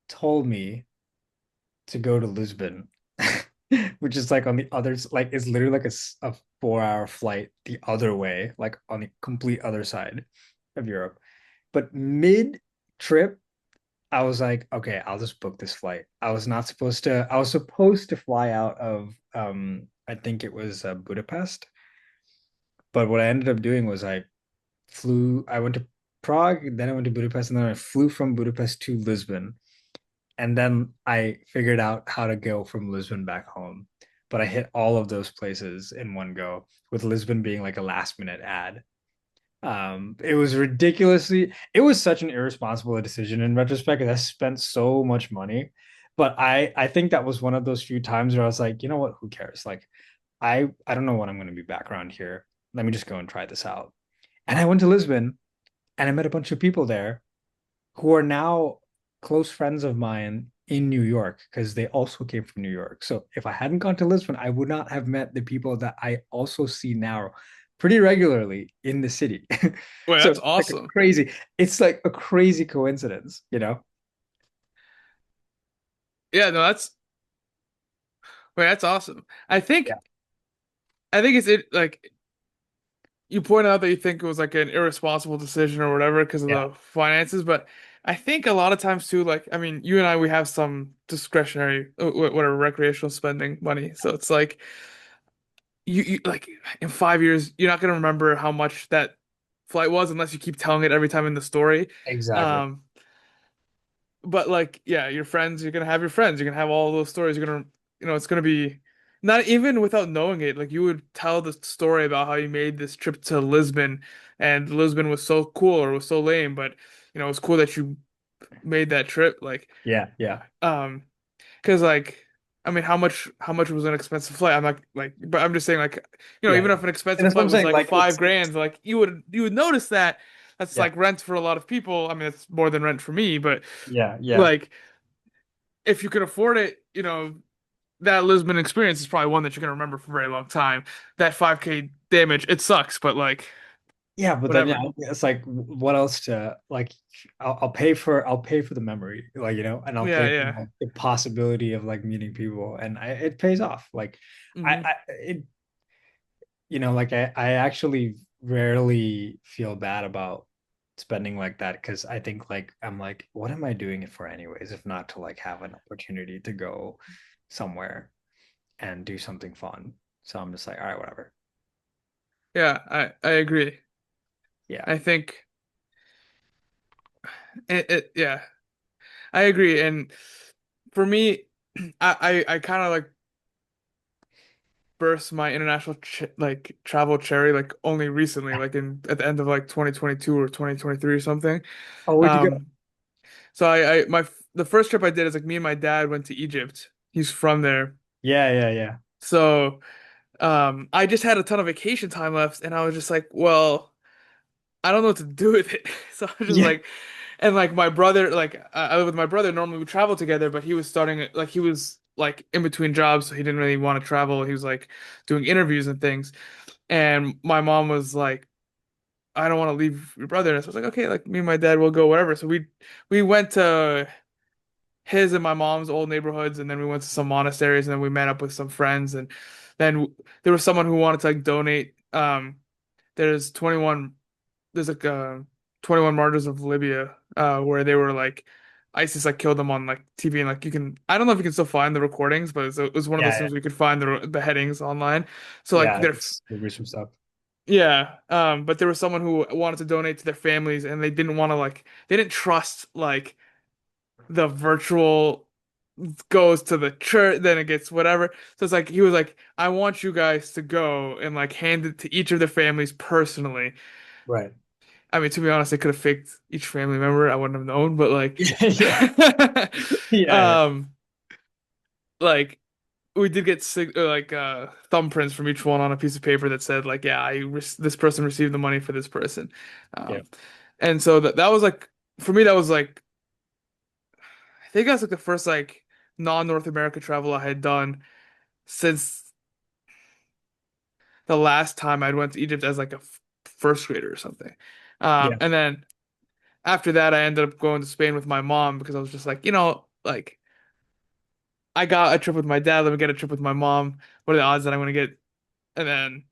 told me to go to Lisbon, which is like on the other, like it's literally like a 4 hour flight the other way, like on the complete other side of Europe. But mid trip, I was like, okay, I'll just book this flight. I was supposed to fly out of, I think it was Budapest. But what I ended up doing was I went to Prague, then I went to Budapest, and then I flew from Budapest to Lisbon. And then I figured out how to go from Lisbon back home. But I hit all of those places in one go, with Lisbon being like a last minute ad. It was such an irresponsible decision in retrospect. I spent so much money. But I think that was one of those few times where I was like, you know what, who cares? Like I don't know when I'm gonna be back around here. Let me just go and try this out. And I went to Lisbon and I met a bunch of people there who are now close friends of mine in New York because they also came from New York. So if I hadn't gone to Lisbon, I would not have met the people that I also see now pretty regularly in the city. wait, So that's awesome. it's like a crazy coincidence, you know? Yeah, no, that's awesome. Yeah. I think it's it like you point out that you think it was like an irresponsible decision or whatever because of Yeah. the finances, but I think a lot of times too, like I mean, you and I we have some discretionary whatever recreational spending money, so it's like you like in 5 years you're not gonna remember how much that flight was unless you keep telling it every time in the story. Exactly. Um, but like yeah, your friends, you're gonna have your friends, you're gonna have all those stories, you're gonna it's gonna be not even without knowing it, like you would tell the story about how you made this trip to Lisbon and Lisbon was so cool or was so lame, but it was cool that you made that trip like Yeah. Yeah. um because like I mean how much was an expensive flight? I'm not like but I'm just saying like Yeah. even if an And expensive that's what flight I'm was saying. like Like five grand, like you would notice that that's yeah. like rent for a lot of people. I mean it's more than rent for me, but Yeah. Yeah. like if you can afford it, that Lisbon experience is probably one that you're gonna remember for a very long time. That 5K damage, it sucks, but like Yeah, but then yeah, whatever. it's like what else to like I'll pay for the memory, like and I'll Yeah, pay for yeah. like, the possibility of like meeting people and it pays off. Like Hmm. I it like I actually rarely feel bad about spending like that because I think like I'm like what am I doing it for anyways if not to like have an opportunity to go somewhere and do something fun. So I'm just like all right, whatever. Yeah, I agree. Yeah. I think yeah, I agree. And for me, I kind of like burst my international ch like travel cherry like only recently, like in at the end of like 2022 or 2023 or something. Oh, where'd you go? Um, so the first trip I did is like me and my dad went to Egypt. He's from there. Yeah, yeah, yeah. So I just had a ton of vacation time left and I was just like, well, I don't know what to do with it. So I was just Yeah. like and like my brother like I live with my brother, normally we travel together, but he was starting like he was like in between jobs, so he didn't really want to travel. He was like doing interviews and things. And my mom was like, I don't want to leave your brother. And so I was like, okay, like me and my dad will go, whatever. So we went to his and my mom's old neighborhoods, and then we went to some monasteries, and then we met up with some friends, and then there was someone who wanted to like donate. There's 21. There's like 21 Martyrs of Libya, where they were like ISIS like killed them on like TV, and like you can, I don't know if you can still find the recordings, but it was one of those Yeah, things where you could find the beheadings online. So like yeah, they're it's the gruesome stuff. yeah, but there was someone who wanted to donate to their families, and they didn't want to like they didn't trust like the virtual goes to the church, then it gets whatever. So it's like he was like, I want you guys to go and like hand it to each of their families personally. Right. I mean, to be honest, they could have faked each family member. I wouldn't have known, but like, Yeah, yeah, um, like we did get thumbprints from each one on a piece of paper that said like, yeah, this person received the money for this person. yeah, Um, and so that was like for me that was like I think that's like the first like non-North America travel I had done since the last time I went to Egypt as like a first grader or something. yeah, And then after that, I ended up going to Spain with my mom because I was just like, like I got a trip with my dad, let me get a trip with my mom. What are the odds that I'm gonna get? And then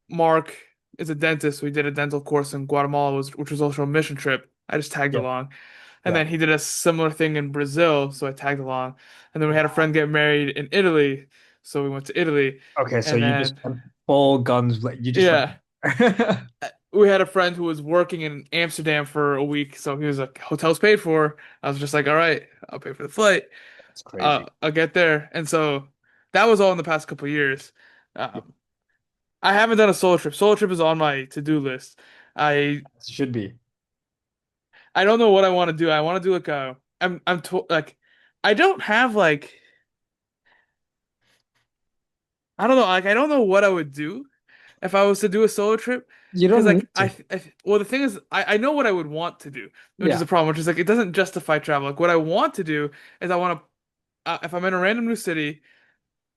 Mark is a dentist, so we did a dental course in Guatemala, which was also a mission trip. I just tagged yeah, along. And yeah. then he did a similar thing in Brazil, so I tagged along. And then we had a Wow. friend get married in Italy, so we went to Italy. Okay, so And you just then, went full guns, you just went. yeah, we had a friend who was working in Amsterdam for a week, so he was like, hotel's paid for. I was just like, all right, I'll pay for the flight. That's crazy. I'll get there. And so that was all in the past couple of years. Yeah, Um, I haven't done a solo trip. Solo trip is on my to-do list. I it should be. I don't know what I want to do. I want to do like I'm to, like I don't have like I don't know like I don't know what I would do if I was to do a solo trip You because don't like need to. well the thing is I know what I would want to do, which is Yeah. a problem, which is like it doesn't justify travel. Like what I want to do is I want to if I'm in a random new city,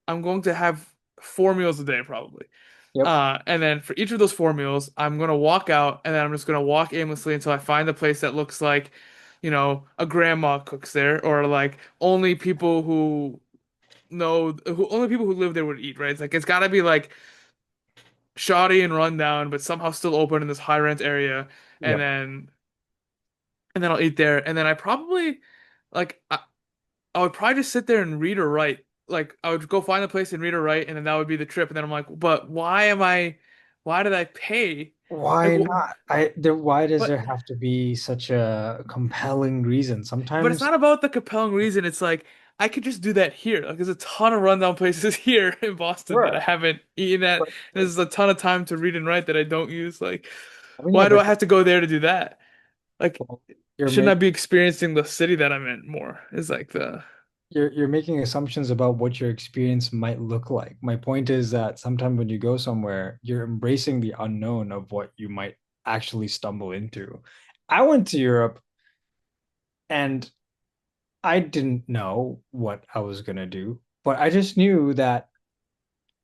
I'm going to have 4 meals a day probably. Yep. And then for each of those 4 meals, I'm gonna walk out and then I'm just gonna walk aimlessly until I find a place that looks like, a grandma cooks there or like only people who only people who live there would eat, right? It's like it's gotta be like shoddy and run down, but somehow still open in this high rent area. And Yep. then and then I'll eat there. And then like I would probably just sit there and read or write. Like I would go find a place and read or write, and then that would be the trip. And then I'm like, but why did I pay? Like, Why not? Why does there but have to be such a compelling reason? but it's Sometimes, not about the compelling reason. It's like I could just do that here. Like there's a ton of rundown places here in Boston that I sure. haven't eaten at. But, And there's a ton of time to read and write that I don't use. Like, I mean, yeah, why do but I have to go there to do that? Like, well, you're shouldn't I make be experiencing the city that I'm in more? Is like the you're making assumptions about what your experience might look like. My point is that sometimes when you go somewhere, you're embracing the unknown of what you might actually stumble into. I went to Europe and I didn't know what I was gonna do, but I just knew that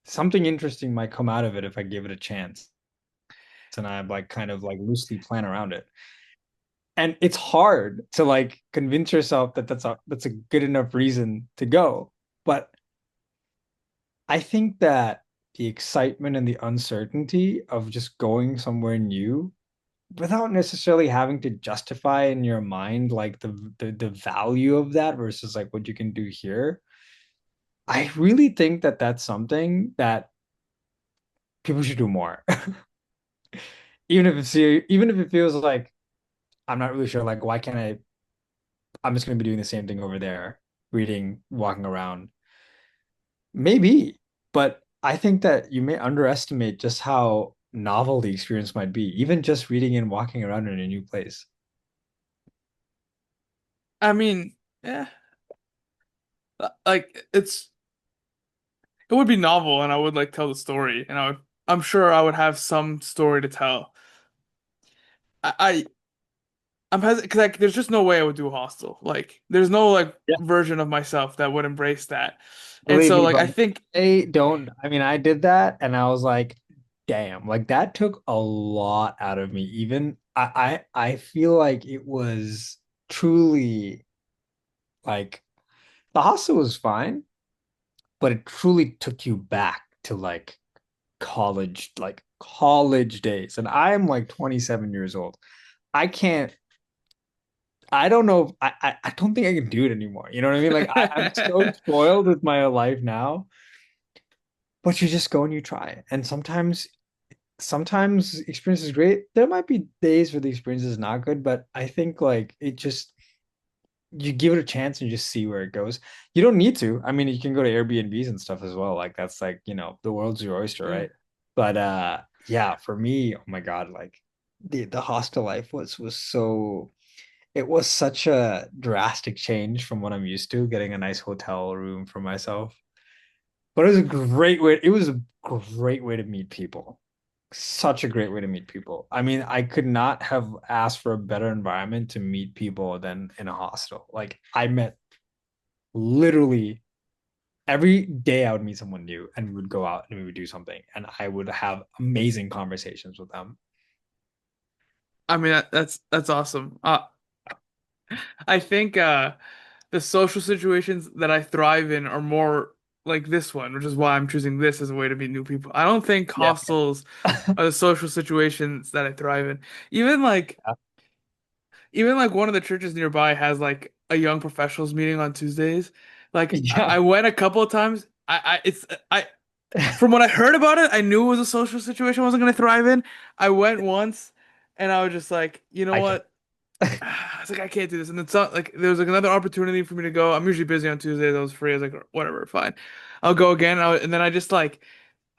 something interesting might come out of it if I give it a chance. And I like kind of like loosely plan around it. And it's hard to like convince yourself that that's a good enough reason to go. But I think that the excitement and the uncertainty of just going somewhere new without necessarily having to justify in your mind like the value of that versus like what you can do here. I really think that that's something that people should do more. Even if it feels like I'm not really sure like why can't I'm just going to be doing the same thing over there, reading, walking around. Maybe, but I think that you may underestimate just how novel the experience might be, even just reading and walking around in a new place. I mean, yeah, like it would be novel and I would like tell the story and I'm sure I would have some story to tell. I I'm hesitant because like there's just no way I would do a hostel. Like there's no like Yeah. version of myself that would embrace that. And Believe so me, like but I think I don't. I mean, I did that and I was like, damn, like that took a lot out of me. Even I feel like it was truly like the hostel was fine, but it truly took you back to like college days. And I'm like 27 years old. I can't I don't know. I don't think I can do it anymore. You know what I mean? Like I'm so spoiled with my life now, but you just go and you try it. And sometimes experience is great. There might be days where the experience is not good, but I think like it just you give it a chance and just see where it goes. You don't need to. I mean, you can go to Airbnbs and stuff as well. Like that's like, the world's your oyster, Yeah. right? But yeah, for me, oh my God, like the hostel life was so it was such a drastic change from what I'm used to, getting a nice hotel room for myself. But it was a great way to meet people. Such a great way to meet people. I mean, I could not have asked for a better environment to meet people than in a hostel. Like I met literally every day I would meet someone new and we would go out and we would do something and I would have amazing conversations with them. I mean that's awesome. I think the social situations that I thrive in are more like this one, which is why I'm choosing this as a way to meet new people. I don't think Yeah. hostels are the social situations that I thrive in. Even like even like one of the churches nearby has like a young professionals meeting on Tuesdays. Like I Yeah. went a couple of times. I from what I heard about it, I knew it was a social situation I wasn't gonna thrive in. I went once and I was just like, you know I can what? I was like, I can't do this. And it's not like there was like another opportunity for me to go. I'm usually busy on Tuesdays. I was free. I was like, whatever, fine. I'll go again. And then I just like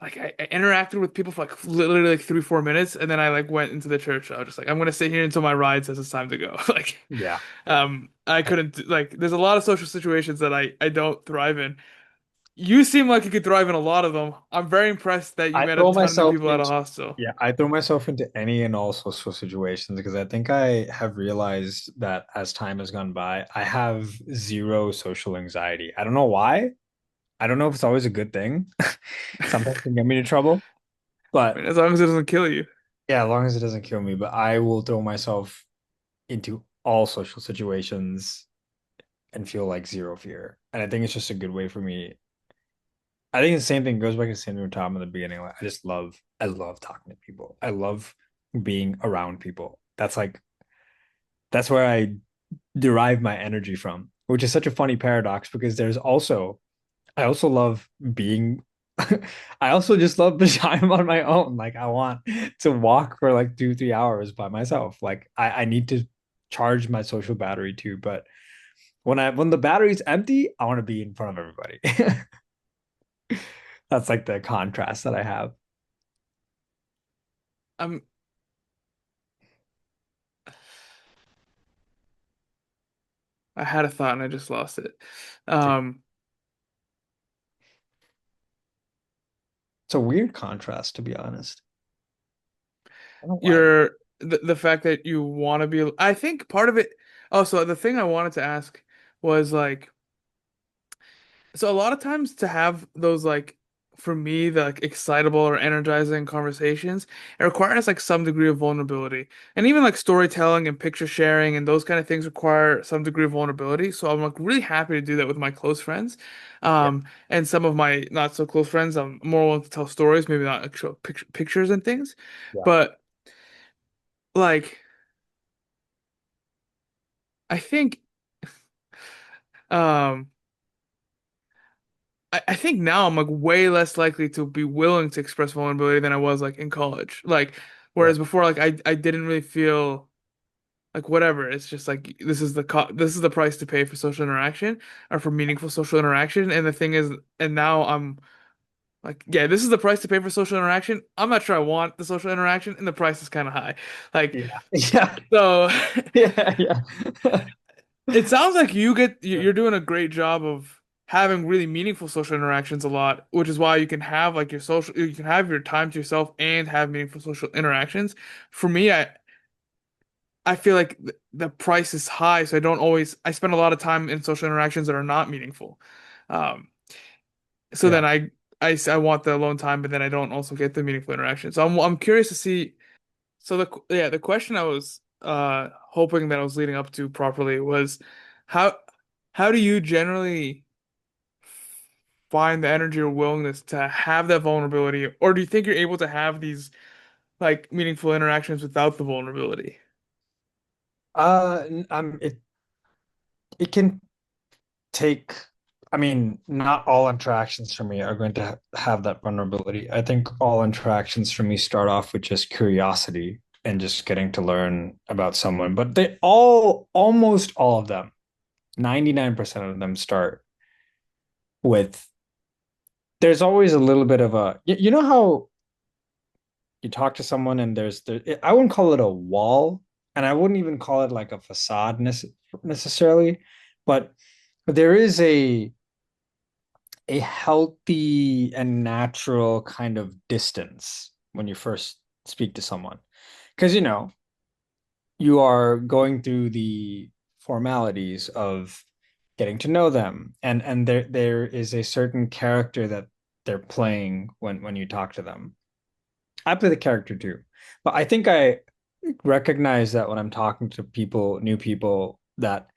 I interacted with people for like literally like 3, 4 minutes, and then I like went into the church. I was just like, I'm gonna sit here until my ride says it's time to go. Like, yeah. I couldn't like. There's a lot of social situations that I don't thrive in. You seem like you could thrive in a lot of them. I'm very impressed that you I met a throw ton of new myself people at a into hostel. Yeah, I throw myself into any and all social situations because I think I have realized that as time has gone by, I have zero social anxiety. I don't know why. I don't know if it's always a good thing. Sometimes it can get me into trouble, I but mean, as long as it doesn't kill you. yeah, as long as it doesn't kill me, but I will throw myself into all social situations and feel like zero fear. And I think it's just a good way for me. I think the same thing goes back to the same thing we were talking about in the beginning. Like, I love talking to people. I love being around people. That's where I derive my energy from, which is such a funny paradox because I also love being, I also just love the time on my own. Like I want to walk for like 2, 3 hours by myself. Like I need to charge my social battery too. But when the battery's empty, I want to be in front of everybody. That's like the contrast that I have. I'm I had a thought and I just lost it. Um, It's a weird contrast, to be honest. I don't know why. the fact that you want to be. I think part of it. Oh, so the thing I wanted to ask was like, so a lot of times to have those like, for me, the like excitable or energizing conversations, it requires like some degree of vulnerability, and even like storytelling and picture sharing and those kind of things require some degree of vulnerability. So I'm like really happy to do that with my close friends, Yeah, and some of my not so close friends. I'm more willing to tell stories, maybe not actual pictures and things, yeah, but like. I think um I think now I'm like way less likely to be willing to express vulnerability than I was like in college. Like yeah, whereas before like I didn't really feel like whatever. It's just like this is the price to pay for social interaction or for meaningful social interaction. And the thing is, and now I'm like, yeah, this is the price to pay for social interaction. I'm not sure I want the social interaction, and the price is kind of high. Like yeah, yeah, so. yeah, yeah. It sounds like you're doing a great job of having really meaningful social interactions a lot, which is why you can have like you can have your time to yourself and have meaningful social interactions. For me, I feel like the price is high, so I spend a lot of time in social interactions that are not meaningful. Um, so Yeah. then I want the alone time, but then I don't also get the meaningful interaction. So I'm curious to see. So the question I was hoping that I was leading up to properly was how how do you generally find the energy or willingness to have that vulnerability, or do you think you're able to have these like meaningful interactions without the vulnerability? It it can take, I mean, not all interactions for me are going to have that vulnerability. I think all interactions for me start off with just curiosity and just getting to learn about someone. But they all, almost all of them, 99% of them start with, there's always a little bit of a, you know how you talk to someone and I wouldn't call it a wall, and I wouldn't even call it like a facade necessarily, but there is a healthy and natural kind of distance when you first speak to someone. Because, you are going through the formalities of getting to know them. And there is a certain character that they're playing when you talk to them. I play the character too. But I think I recognize that when I'm talking to people, new people, that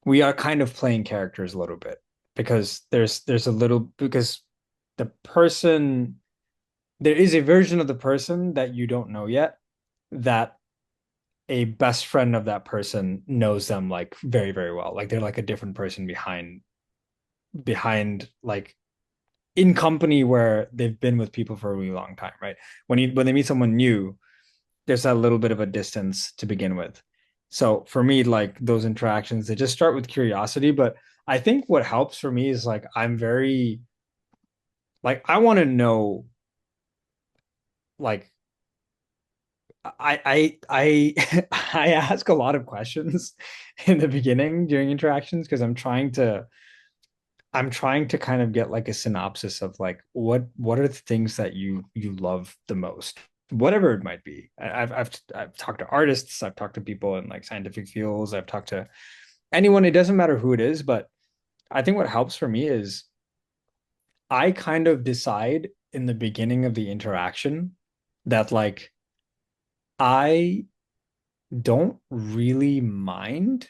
we are kind of playing characters a little bit because there's a little because the person there is a version of the person that you don't know yet that a best friend of that person knows them like very, very well. Like they're like a different person behind like in company where they've been with people for a really long time, right? When they meet someone new, there's that little bit of a distance to begin with. So for me, like those interactions, they just start with curiosity. But I think what helps for me is like I'm very like I want to know like I ask a lot of questions in the beginning during interactions because I'm trying to kind of get like a synopsis of like what are the things that you love the most, whatever it might be. I've talked to artists, I've talked to people in like scientific fields, I've talked to anyone. It doesn't matter who it is, but I think what helps for me is I kind of decide in the beginning of the interaction that like I don't really mind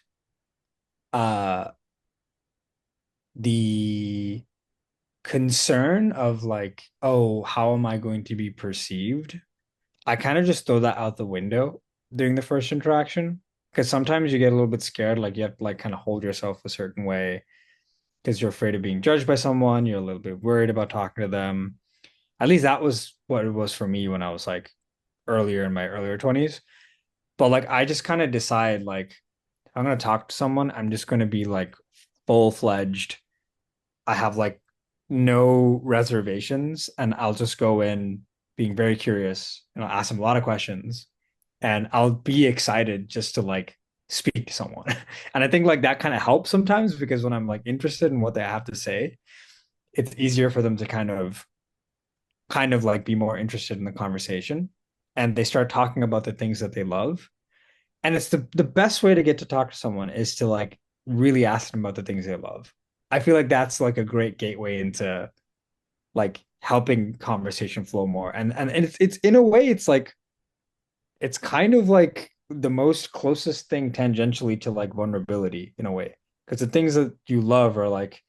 uh the concern of like, oh, how am I going to be perceived? I kind of just throw that out the window during the first interaction because sometimes you get a little bit scared, like you have to like kind of hold yourself a certain way because you're afraid of being judged by someone, you're a little bit worried about talking to them. At least that was what it was for me when I was like earlier in my earlier 20s. But like I just kind of decide like if I'm gonna talk to someone, I'm just gonna be like full-fledged. I have like no reservations and I'll just go in being very curious and I'll ask them a lot of questions and I'll be excited just to like speak to someone. And I think like that kind of helps sometimes because when I'm like interested in what they have to say, it's easier for them to kind of like be more interested in the conversation and they start talking about the things that they love. And it's the best way to get to talk to someone is to like really ask them about the things they love. I feel like that's like a great gateway into like helping conversation flow more. And it's in a way it's like it's kind of like the most closest thing tangentially to like vulnerability in a way. Because the things that you love are like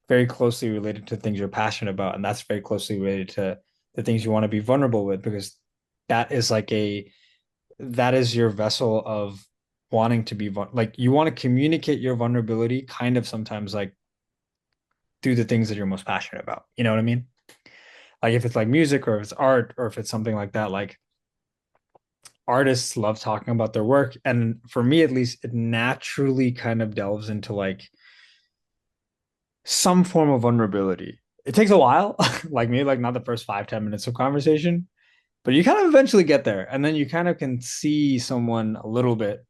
very closely related to things you're passionate about, and that's very closely related to the things you want to be vulnerable with because that is like a that is your vessel of wanting to be like you want to communicate your vulnerability kind of sometimes like through the things that you're most passionate about. You know what I mean? Like if it's like music or if it's art or if it's something like that, like artists love talking about their work. And for me, at least, it naturally kind of delves into like some form of vulnerability. It takes a while, like maybe like not the first 5, 10 minutes of conversation, but you kind of eventually get there. And then you kind of can see someone a little bit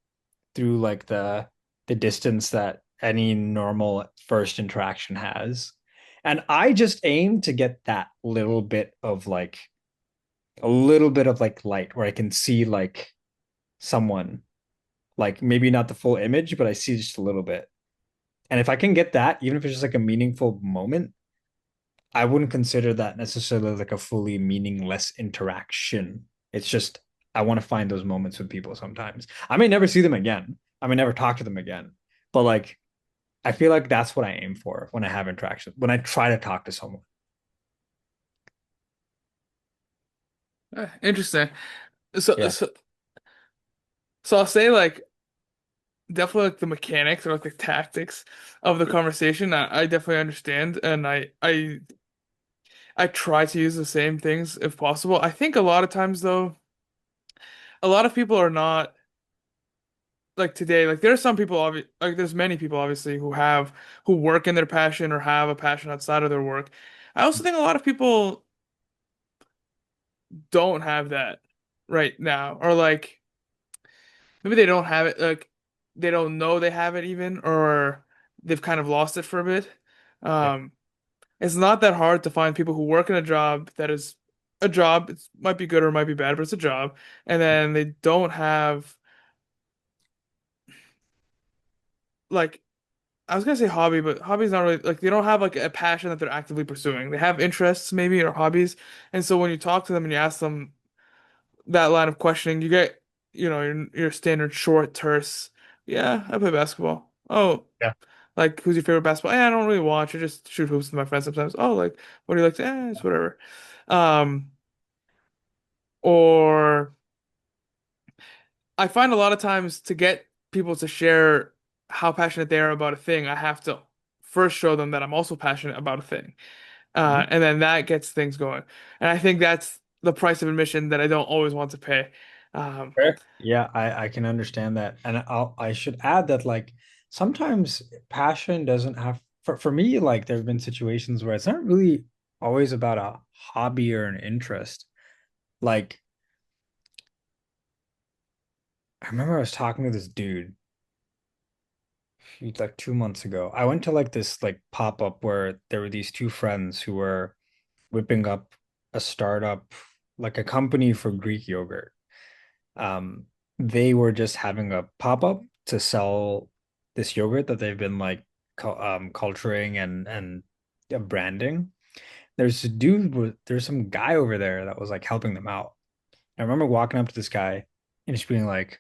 through like the distance that any normal first interaction has. And I just aim to get that little bit of like a little bit of like light where I can see like someone, like maybe not the full image, but I see just a little bit. And if I can get that, even if it's just like a meaningful moment, I wouldn't consider that necessarily like a fully meaningless interaction. It's just I want to find those moments with people sometimes. I may never see them again. I may never talk to them again. But like I feel like that's what I aim for when I have interaction, when I try to talk to someone. Interesting. So, Yeah. so, so I'll say like definitely like the mechanics or like the tactics of the conversation. I definitely understand, and I try to use the same things if possible. I think a lot of times though, a lot of people are not like today. Like there are some people, like there's many people obviously who work in their passion or have a passion outside of their work. I also think a lot of people don't have that right now, or like maybe they don't have it, like they don't know they have it even, or they've kind of lost it for a bit. Yeah. Um, it's not that hard to find people who work in a job that is a job. It might be good or it might be bad, but it's a job, and then they don't have like I was gonna say hobby, but hobby's not really like they don't have like a passion that they're actively pursuing. They have interests maybe or hobbies, and so when you talk to them and you ask them that line of questioning, you get, your standard short, terse, yeah, I play basketball. Oh, Yeah. like who's your favorite basketball? I don't really watch. I just shoot hoops with my friends sometimes. Oh, like what do you like to? It's whatever. Um, or I find a lot of times to get people to share how passionate they are about a thing, I have to first show them that I'm also passionate about a thing. Mhm. And then that gets things going. And I think that's the price of admission that I don't always want to pay. Um, Fair. Yeah, I can understand that. And I should add that like sometimes passion doesn't have for me, like there have been situations where it's not really always about a hobby or an interest. Like I remember I was talking to this dude like 2 months ago. I went to like this like pop-up where there were these two friends who were whipping up a startup, like a company for Greek yogurt. Um, they were just having a pop-up to sell this yogurt that they've been like culturing and branding. There's some guy over there that was like helping them out. I remember walking up to this guy and just being like,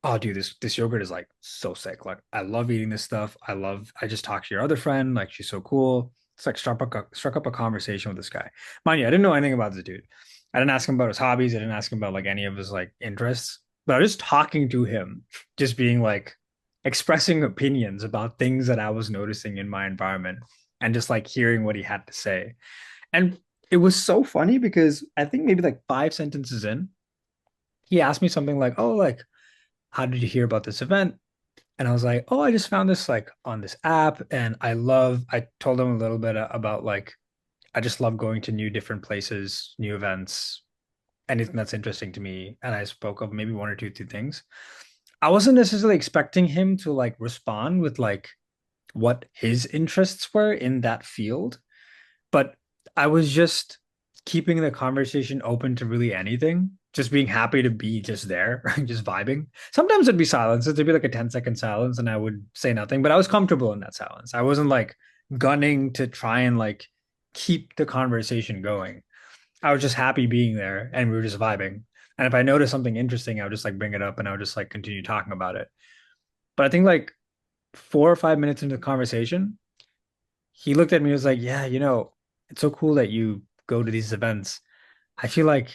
"Oh, dude, this yogurt is like so sick. Like, I love eating this stuff. I just talked to your other friend. Like, she's so cool." It's like struck up a conversation with this guy. Mind you, I didn't know anything about this dude. I didn't ask him about his hobbies. I didn't ask him about like any of his like interests. But I was just talking to him, just being like expressing opinions about things that I was noticing in my environment and just like hearing what he had to say. And it was so funny because I think maybe like 5 sentences in, he asked me something like, "Oh, like, how did you hear about this event?" And I was like, "Oh, I just found this like on this app and I told him a little bit about like I just love going to new different places, new events, anything that's interesting to me." And I spoke of maybe one or two things. I wasn't necessarily expecting him to like respond with like what his interests were in that field, but I was just keeping the conversation open to really anything, just being happy to be just there, just vibing. Sometimes it'd be silence. It'd be like a 10-second silence, and I would say nothing, but I was comfortable in that silence. I wasn't like gunning to try and like keep the conversation going. I was just happy being there, and we were just vibing. And if I noticed something interesting, I would just like bring it up and I would just like continue talking about it. But I think like 4 or 5 minutes into the conversation, he looked at me and was like, "Yeah, it's so cool that you go to these events. I feel like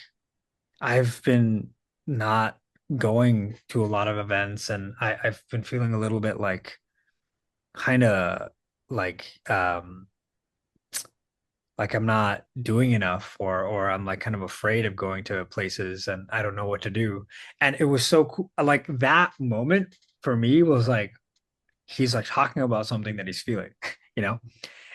I've been not going to a lot of events and I've been feeling a little bit like kind of like like I'm not doing enough or I'm like kind of afraid of going to places and I don't know what to do." And it was so cool. Like that moment for me was like he's like talking about something that he's feeling, you know?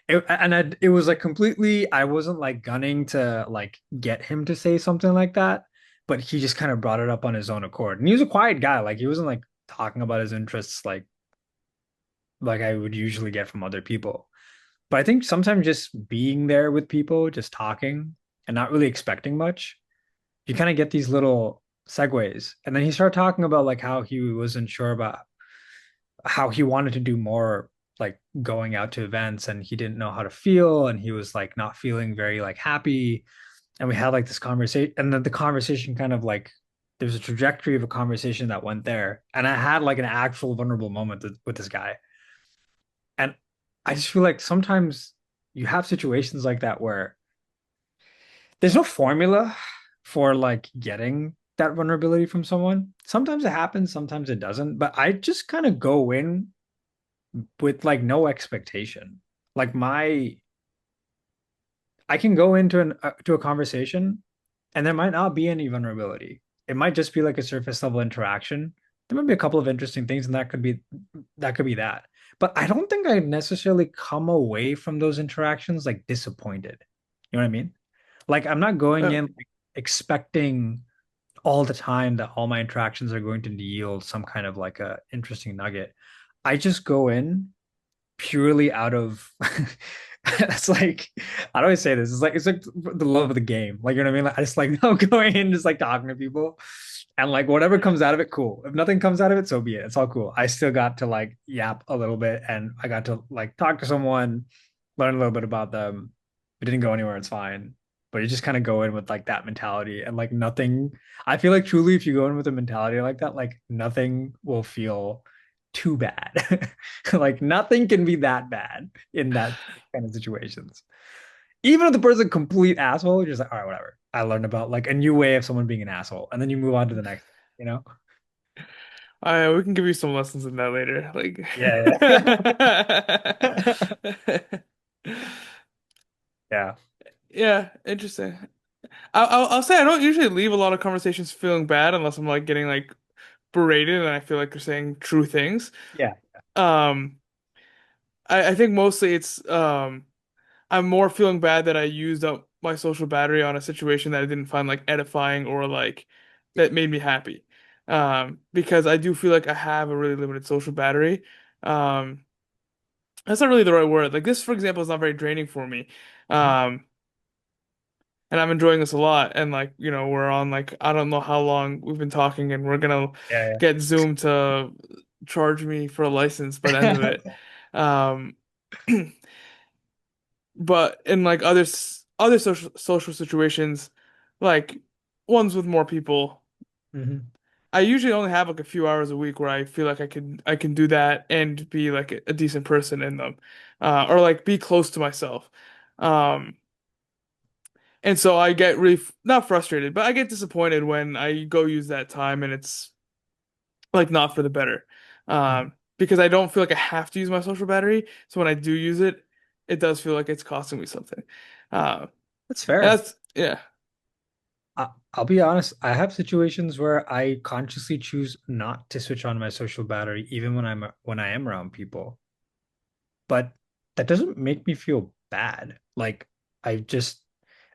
It was like completely, I wasn't like gunning to like get him to say something like that, but he just kind of brought it up on his own accord. And he was a quiet guy. Like he wasn't like talking about his interests like I would usually get from other people. But I think sometimes just being there with people, just talking and not really expecting much, you kind of get these little segues. And then he started talking about like how he wasn't sure about how he wanted to do more like going out to events and he didn't know how to feel and he was like not feeling very like happy, and we had like this conversation and then the conversation kind of like there's a trajectory of a conversation that went there and I had like an actual vulnerable moment with this guy. And I just feel like sometimes you have situations like that where there's no formula for like getting that vulnerability from someone. Sometimes it happens, sometimes it doesn't, but I just kind of go in with like no expectation. Like my I can go into an to a conversation and there might not be any vulnerability. It might just be like a surface level interaction. There might be a couple of interesting things, and that could be that. But I don't think I necessarily come away from those interactions like disappointed. You know what I mean? Like I'm not going Uh, in like, expecting all the time that all my interactions are going to yield some kind of like a interesting nugget. I just go in purely out of it's like I always say this. It's like the love of the game. Like you know what I mean? Like, I just like I'm going in just like talking to people. And like whatever comes out of it, cool. If nothing comes out of it, so be it. It's all cool. I still got to like yap a little bit and I got to like talk to someone, learn a little bit about them. It didn't go anywhere, it's fine. But you just kind of go in with like that mentality and like nothing. I feel like truly if you go in with a mentality like that, like nothing will feel too bad. Like nothing can be that bad in that kind of situations. Even if the person's a complete asshole, you're just like, all right, whatever. I learned about like a new way of someone being an asshole, and then you move on to the next, you know? we can give you some lessons in that later. Like, Yeah, yeah. Yeah. yeah, interesting. I'll say I don't usually leave a lot of conversations feeling bad unless I'm like getting like berated and I feel like they're saying true things. Yeah. Um, I think mostly it's I'm more feeling bad that I used up my social battery on a situation that I didn't find like edifying or like that made me happy. Because I do feel like I have a really limited social battery. Um, that's not really the right word. Like this, for example, is not very draining for me. Mhm. Um, and I'm enjoying this a lot. And like, we're on like I don't know how long we've been talking, and we're gonna Yeah, get Zoom to charge me for a license by the end of yeah. it. Um, but in like other social situations, like ones with more people, Hmm. I usually only have like a few hours a week where I feel like I can do that and be like a decent person in them, or like be close to myself. Um, and so I get really not frustrated, but I get disappointed when I go use that time and it's like not for the better. Because I don't feel like I have to use my social battery. So when I do use it, it does feel like it's costing me something. Uh, That's and fair. that's yeah. I'll be honest, I have situations where I consciously choose not to switch on my social battery even when I am around people. But that doesn't make me feel bad. Like I just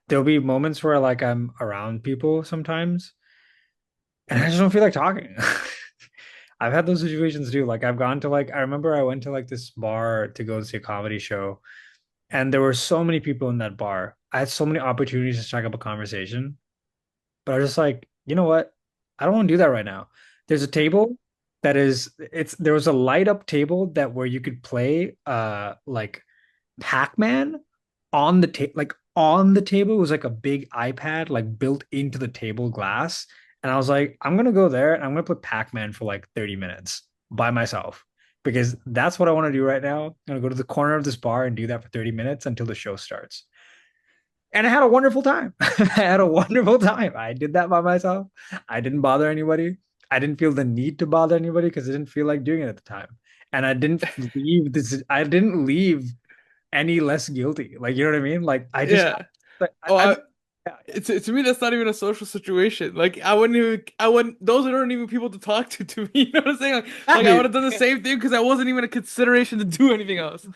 there'll be moments where like I'm around people sometimes and I just don't feel like talking. I've had those situations too. Like I've gone to like I remember I went to like this bar to go see a comedy show and there were so many people in that bar. I had so many opportunities to strike up a conversation, but I was just like, you know what? I don't want to do that right now. There's a table that is it's there was a light up table that where you could play like Pac-Man on the table, like on the table was like a big iPad, like built into the table glass. And I was like, I'm gonna go there and I'm gonna play Pac-Man for like 30 minutes by myself because that's what I want to do right now. I'm gonna go to the corner of this bar and do that for 30 minutes until the show starts. And I had a wonderful time. I had a wonderful time. I did that by myself. I didn't bother anybody. I didn't feel the need to bother anybody because I didn't feel like doing it at the time. And I didn't leave any less guilty. Like, you know what I mean? Like, Yeah. Oh, I've, yeah, yeah. to me that's not even a social situation. Like I wouldn't those aren't even people to talk to me. You know what I'm saying? Like I would Exactly. have done the same thing because I wasn't even a consideration to do anything else.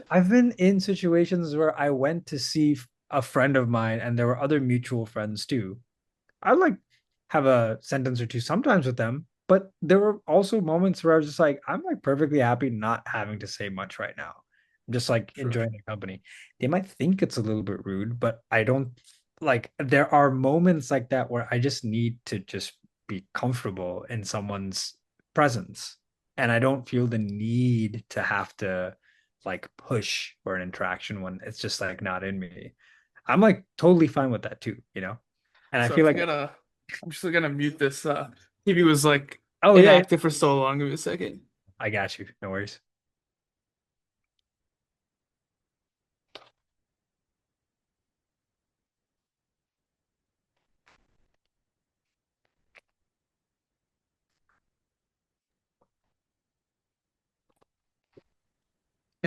I've been in situations where I went to see a friend of mine and there were other mutual friends too. I like have a sentence or two sometimes with them, but there were also moments where I was just like, I'm like perfectly happy not having to say much right now. I'm just like Sure. enjoying the company. They might think it's a little bit rude, but I don't like there are moments like that where I just need to just be comfortable in someone's presence. And I don't feel the need to have to like push for an interaction when it's just like not in me. I'm like totally fine with that too, you know? And I So feel if like you're gonna I'm just gonna mute this. TV was like oh yeah, yeah. inactive for so long. Give me a second. I got you. No worries.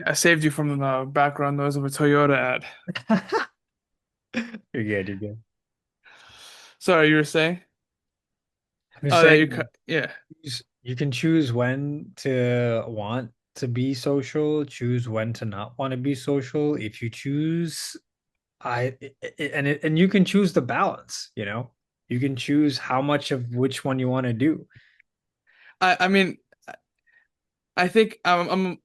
I saved you from the background noise of a Toyota ad. You're good, you're good. Sorry, you were saying? I'm just Oh, that you saying cut. Yeah. you can choose when to want to be social, choose when to not want to be social. If you choose, and you can choose the balance, you know? You can choose how much of which one you want to do. I mean, I think I'm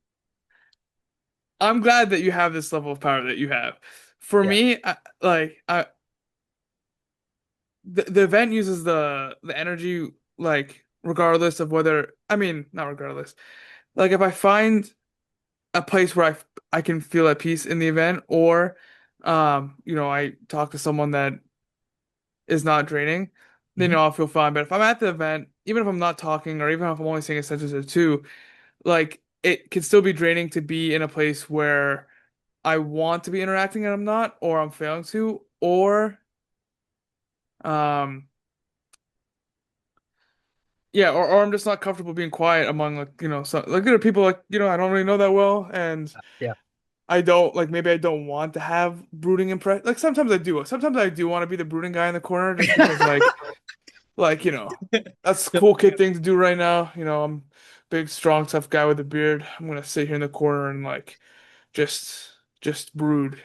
glad that you have this level of power that you have. For Yeah. me, the event uses the energy like regardless of whether I mean not regardless. Like if I find a place where I can feel at peace in the event, or I talk to someone that is not draining, then Mhm. I'll feel fine. But if I'm at the event, even if I'm not talking, or even if I'm only saying a sentence or two, like it can still be draining to be in a place where I want to be interacting and I'm not, or I'm failing to, or um yeah, or I'm just not comfortable being quiet among so like there are people like I don't really know that well, and Yeah. I don't like maybe I don't want to have brooding impression. Like sometimes I do. Sometimes I do want to be the brooding guy in the corner just because that's a cool kid thing to do right now. I'm big, strong, tough guy with a beard. I'm gonna sit here in the corner and like just brood.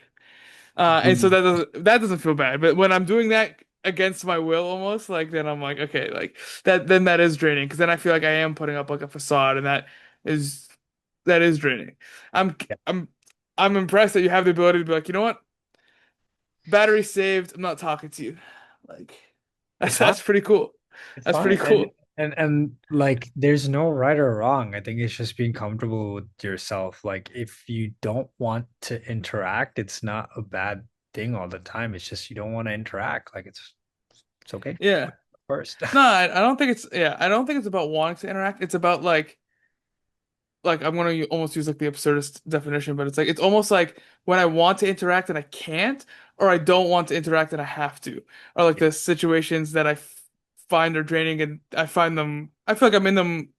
And so Brood. that doesn't feel bad. But when I'm doing that against my will almost, like then I'm like, okay, like that is draining because then I feel like I am putting up like a facade and is that is draining. I'm Yeah. I'm I'm impressed that you have the ability to be like, you know what? Battery saved. I'm not talking to you. Like It's fine. that's pretty cool. It's That's pretty fine. And cool. and like there's no right or wrong. I think it's just being comfortable with yourself. Like if you don't want to interact, it's not a bad thing all the time. It's just you don't want to interact. Like it's okay. Yeah. First. No, I don't think it's yeah, I don't think it's about wanting to interact. It's about like I'm gonna almost use like the absurdist definition, but it's like it's almost like when I want to interact and I can't, or I don't want to interact and I have to, or like Yeah. the situations that find are draining and I feel like I'm in them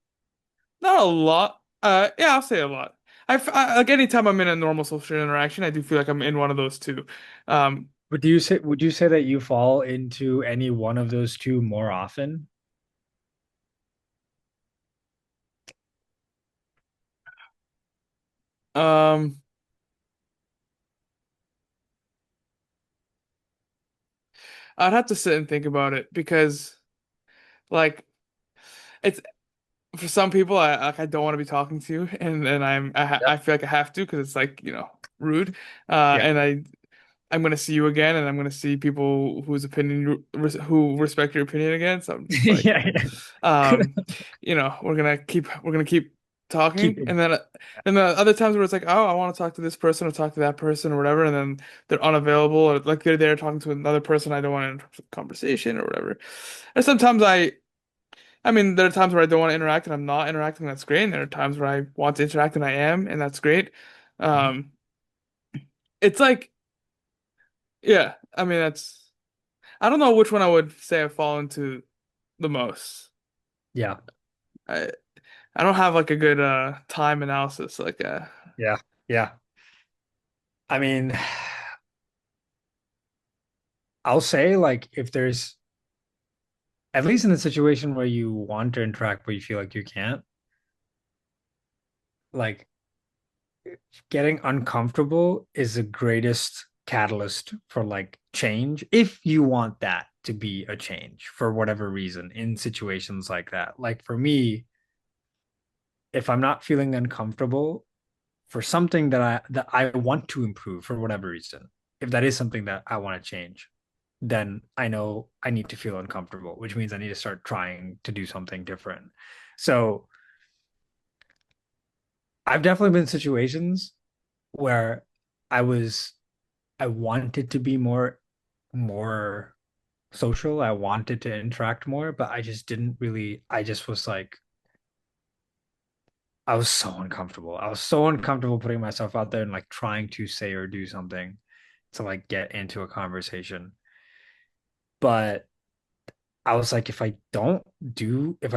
not a lot. Yeah, I'll say a lot. Like anytime I'm in a normal social interaction, I do feel like I'm in one of those two. Um, But would you say that you fall into any one of those two more often? um, I'd have to sit and think about it because like it's for some people I don't want to be talking to you and Yep. I feel like I have to because it's like rude Yeah. and I'm gonna see you again and I'm gonna see people who respect your opinion again, so I'm just like Yeah, yeah. um we're gonna keep Keep talking, it. and then the other times where it's like, oh, I want to talk to this person or talk to that person or whatever, and then they're unavailable, or like they're there talking to another person I don't want to interrupt the conversation or whatever. And sometimes I mean, there are times where I don't want to interact and I'm not interacting. That's great. And there are times where I want to interact and I am, and that's great. Mhm. Um, it's like, yeah. I mean, I don't know which one I would say I fall into the most. Yeah. I I don't have like a good time analysis. Like, Yeah. Yeah. I mean, I'll say like if there's at least in the situation where you want to interact but you feel like you can't, like getting uncomfortable is the greatest catalyst for like change if you want that to be a change for whatever reason in situations like that. Like for me, if I'm not feeling uncomfortable for something that I want to improve for whatever reason, if that is something that I want to change, then I know I need to feel uncomfortable, which means I need to start trying to do something different. So I've definitely been in situations where I was I wanted to be more social. I wanted to interact more, but I just didn't really I just was like I was so uncomfortable. I was so uncomfortable putting myself out there and like trying to say or do something to like get into a conversation. But I was like, if I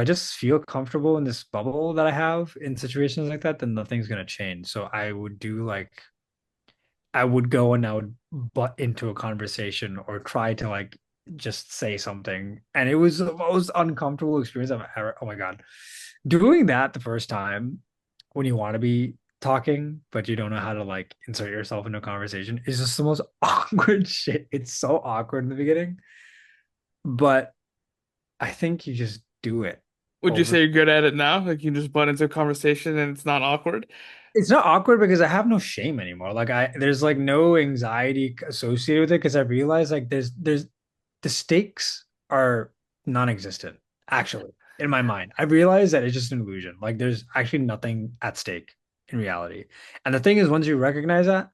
just feel comfortable in this bubble that I have in situations like that, then nothing's gonna change. So I would do like I would go and I would butt into a conversation or try to like just say something. And it was the most uncomfortable experience I've ever, oh my God. Doing that the first time when you want to be talking, but you don't know how to like insert yourself into a conversation is just the most awkward shit. It's so awkward in the beginning, but I think you just do it Would you say over. you're good at it now? Like you just butt into a conversation and it's not awkward? It's not awkward because I have no shame anymore. Like there's like no anxiety associated with it because I realize like there's the stakes are non-existent actually in my mind. I realize that it's just an illusion. Like there's actually nothing at stake in reality. And the thing is, once you recognize that,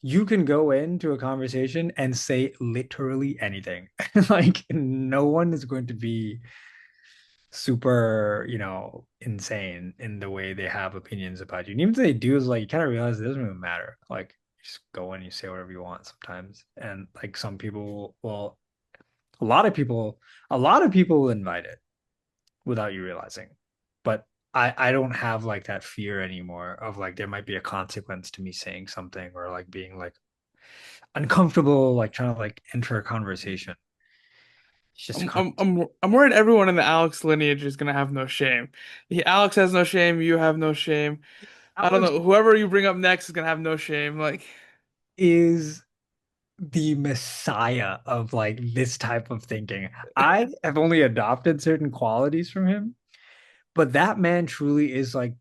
you can go into a conversation and say literally anything. Like no one is going to be super, insane in the way they have opinions about you. And even if they do, is like you kind of realize it doesn't really matter. Like you just go in, you say whatever you want sometimes. And like some people will, a lot of people, a lot of people will invite it without you realizing. But I don't have like that fear anymore of like there might be a consequence to me saying something or like being like uncomfortable, like trying to like enter a conversation. It's just I'm worried everyone in the Alex lineage is gonna have no shame. Alex has no shame, you have no shame. I don't Alex know, whoever you bring up next is gonna have no shame. Like, is the messiah of like this type of thinking. I have only adopted certain qualities from him, but that man truly is like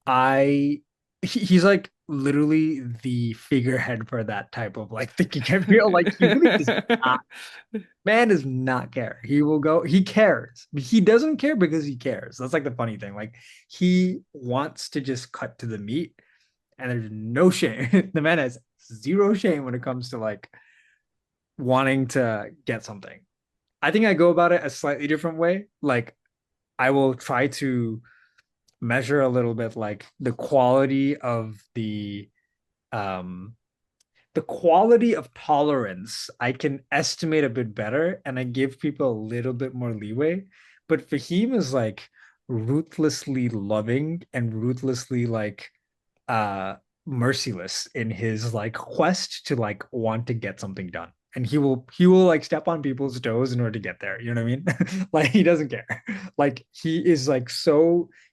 I he's like literally the figurehead for that type of like thinking. I feel like he really does not man does not care. He will go, he cares. He doesn't care because he cares. That's like the funny thing. Like he wants to just cut to the meat and there's no shame. The man has zero shame when it comes to like wanting to get something. I think I go about it a slightly different way. Like I will try to measure a little bit like um the quality of tolerance I can estimate a bit better and I give people a little bit more leeway. But Fahim is like ruthlessly loving and ruthlessly like uh merciless in his like quest to like want to get something done. And he will like step on people's toes in order to get there. You know what I mean? Like he doesn't care. Like he is like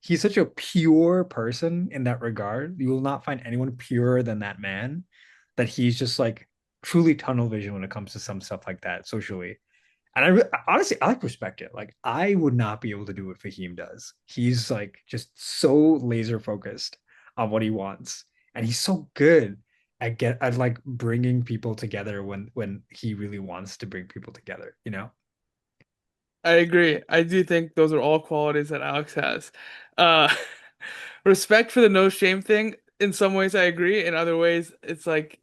he's such a pure person in that regard. You will not find anyone purer than that man. That he's just like truly tunnel vision when it comes to some stuff like that socially. And honestly, I like respect it. Like I would not be able to do what Fahim does. He's like just so laser focused on what he wants, and he's so good at like bringing people together when he really wants to bring people together. You know? I agree. I do think those are all qualities that Alex has. Uh, respect for the no shame thing, in some ways I agree. In other ways, it's like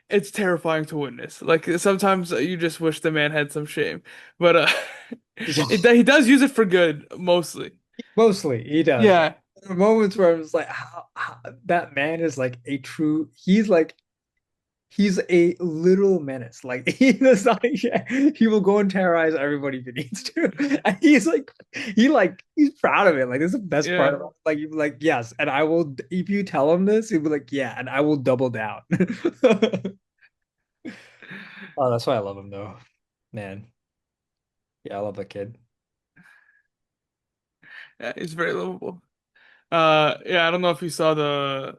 it's terrifying to witness. Like sometimes you just wish the man had some shame. But he does use it for good mostly. Mostly, he does. Yeah. There are moments where I'm just like, how that man is like a true. He's a little menace. Like he does not, he will go and terrorize everybody if he needs to. And he's proud of it. Like this is the best part Yeah. of it. Like he'd be like, yes, and I will if you tell him this, he'll be like, yeah, and I will double down. Oh, that's why I love him though. Man. Yeah, I love that kid. Yeah, he's very lovable. Yeah, I don't know if you saw the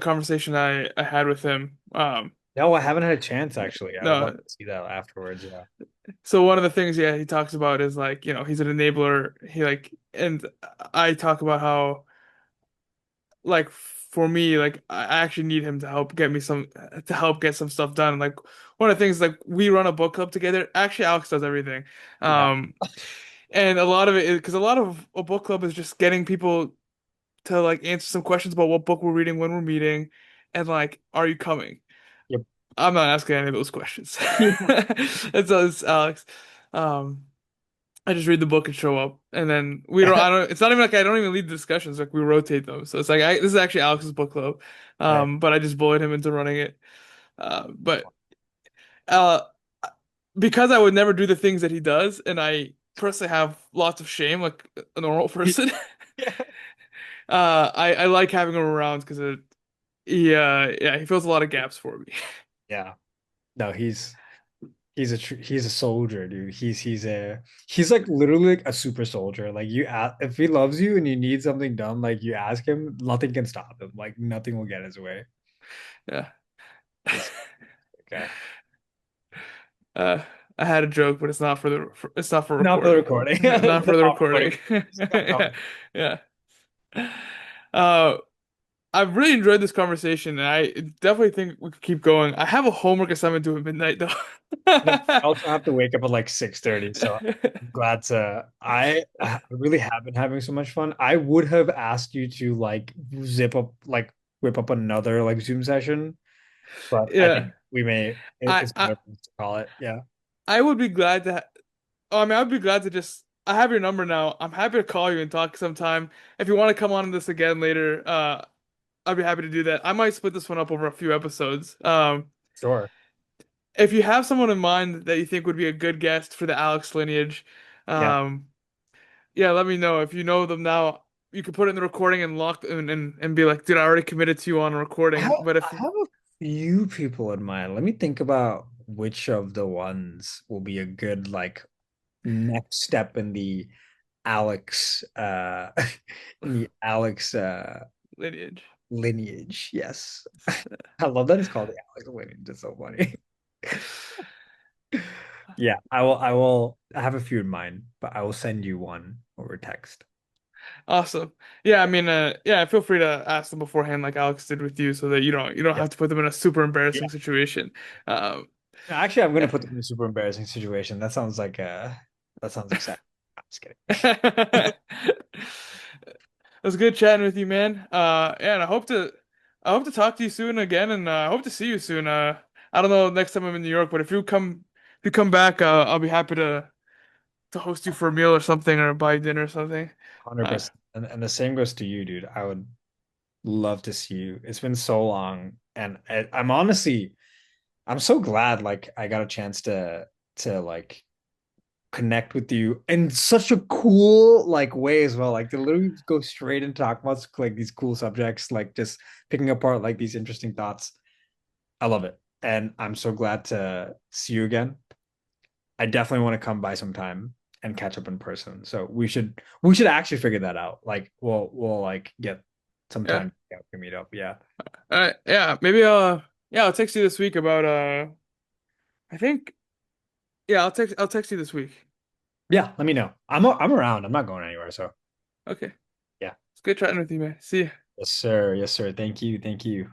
conversation I had with him. No, I haven't had a chance actually. I would love No, to see that afterwards. Yeah. so one of the things, yeah, he talks about is like, he's an enabler. He like, and I talk about how, like, for me, like, I actually need him to help get some stuff done. Like, one of the things, like, we run a book club together. Actually, Alex does everything. Yeah. Um, and a lot of it is because a lot of a book club is just getting people to like answer some questions about what book we're reading when we're meeting, and like, are you coming? Yep. I'm not asking any of those questions. It's Alex. Um, I just read the book and show up, and then we don't. I don't. It's not even like I don't even lead the discussions. Like we rotate them, so it's like this is actually Alex's book club. Right. But I just bullied him into running it. But uh, because I would never do the things that he does, and I personally have lots of shame, like a normal person. Yeah. I like having him around because yeah, he fills a lot of gaps for me. Yeah. No, he's a soldier, dude. He's like literally like a super soldier. Like you ask if he loves you and you need something done, like you ask him, nothing can stop him. Like nothing will get his way. Yeah. This guy. Uh, I had a joke, but it's not for Not for the recording. recording. Not for The the off recording. recording. Got Yeah, coming. yeah. Uh, I've really enjoyed this conversation, and I definitely think we could keep going. I have a homework assignment due at midnight, though. I also have to wake up at like 6:30, so I'm glad to. I really have been having so much fun. I would have asked you to like zip up, like whip up another like Zoom session, but I think Yeah, we may. I, It's I better for us to call it. Yeah, I would be glad to. Oh, I mean, I'd be glad to just. I have your number now. I'm happy to call you and talk sometime. If you want to come on this again later, I'd be happy to do that. I might split this one up over a few episodes. sure. If you have someone in mind that you think would be a good guest for the Alex lineage, Yeah, um, yeah, let me know. If you know them now, you can put it in the recording and and be like, dude, I already committed to you on a recording. But I if have a few people in mind. Let me think about which of the ones will be a good like next step in the Alex in the Alex lineage. lineage. Yes. I love that it's called the Alex lineage. It's so funny. Yeah, I have a few in mind, but I will send you one over text. Awesome. Yeah, I mean, yeah, feel free to ask them beforehand, like Alex did with you, so that you don't Yeah. have to put them in a super Yeah. embarrassing situation. Um, No, actually, I'm gonna yeah. put them in a super embarrassing situation. That sounds exciting. I'm just kidding. It was good chatting with you, man. Yeah, and I hope to talk to you soon again, and I hope to see you soon. I don't know next time I'm in New York, but if you come back, I'll be happy to host you for a meal or something, or buy you dinner or something. Uh, 100%. And the same goes to you, dude. I would love to see you. It's been so long, and I'm so glad like I got a chance to like connect with you in such a cool like way as well. Like to literally go straight and talk about like these cool subjects, like just picking apart like these interesting thoughts. I love it. And I'm so glad to see you again. I definitely want to come by sometime and catch up in person. So we should actually figure that out. Like we'll like get some yeah. time to meet up. Yeah. Yeah, maybe yeah, I'll text you this week about I think yeah, I'll text you this week. Yeah, let me know. I'm around. I'm not going anywhere. So Okay. yeah. It's good chatting with you, man. See ya. Yes, sir. Yes, sir. Thank you. Thank you.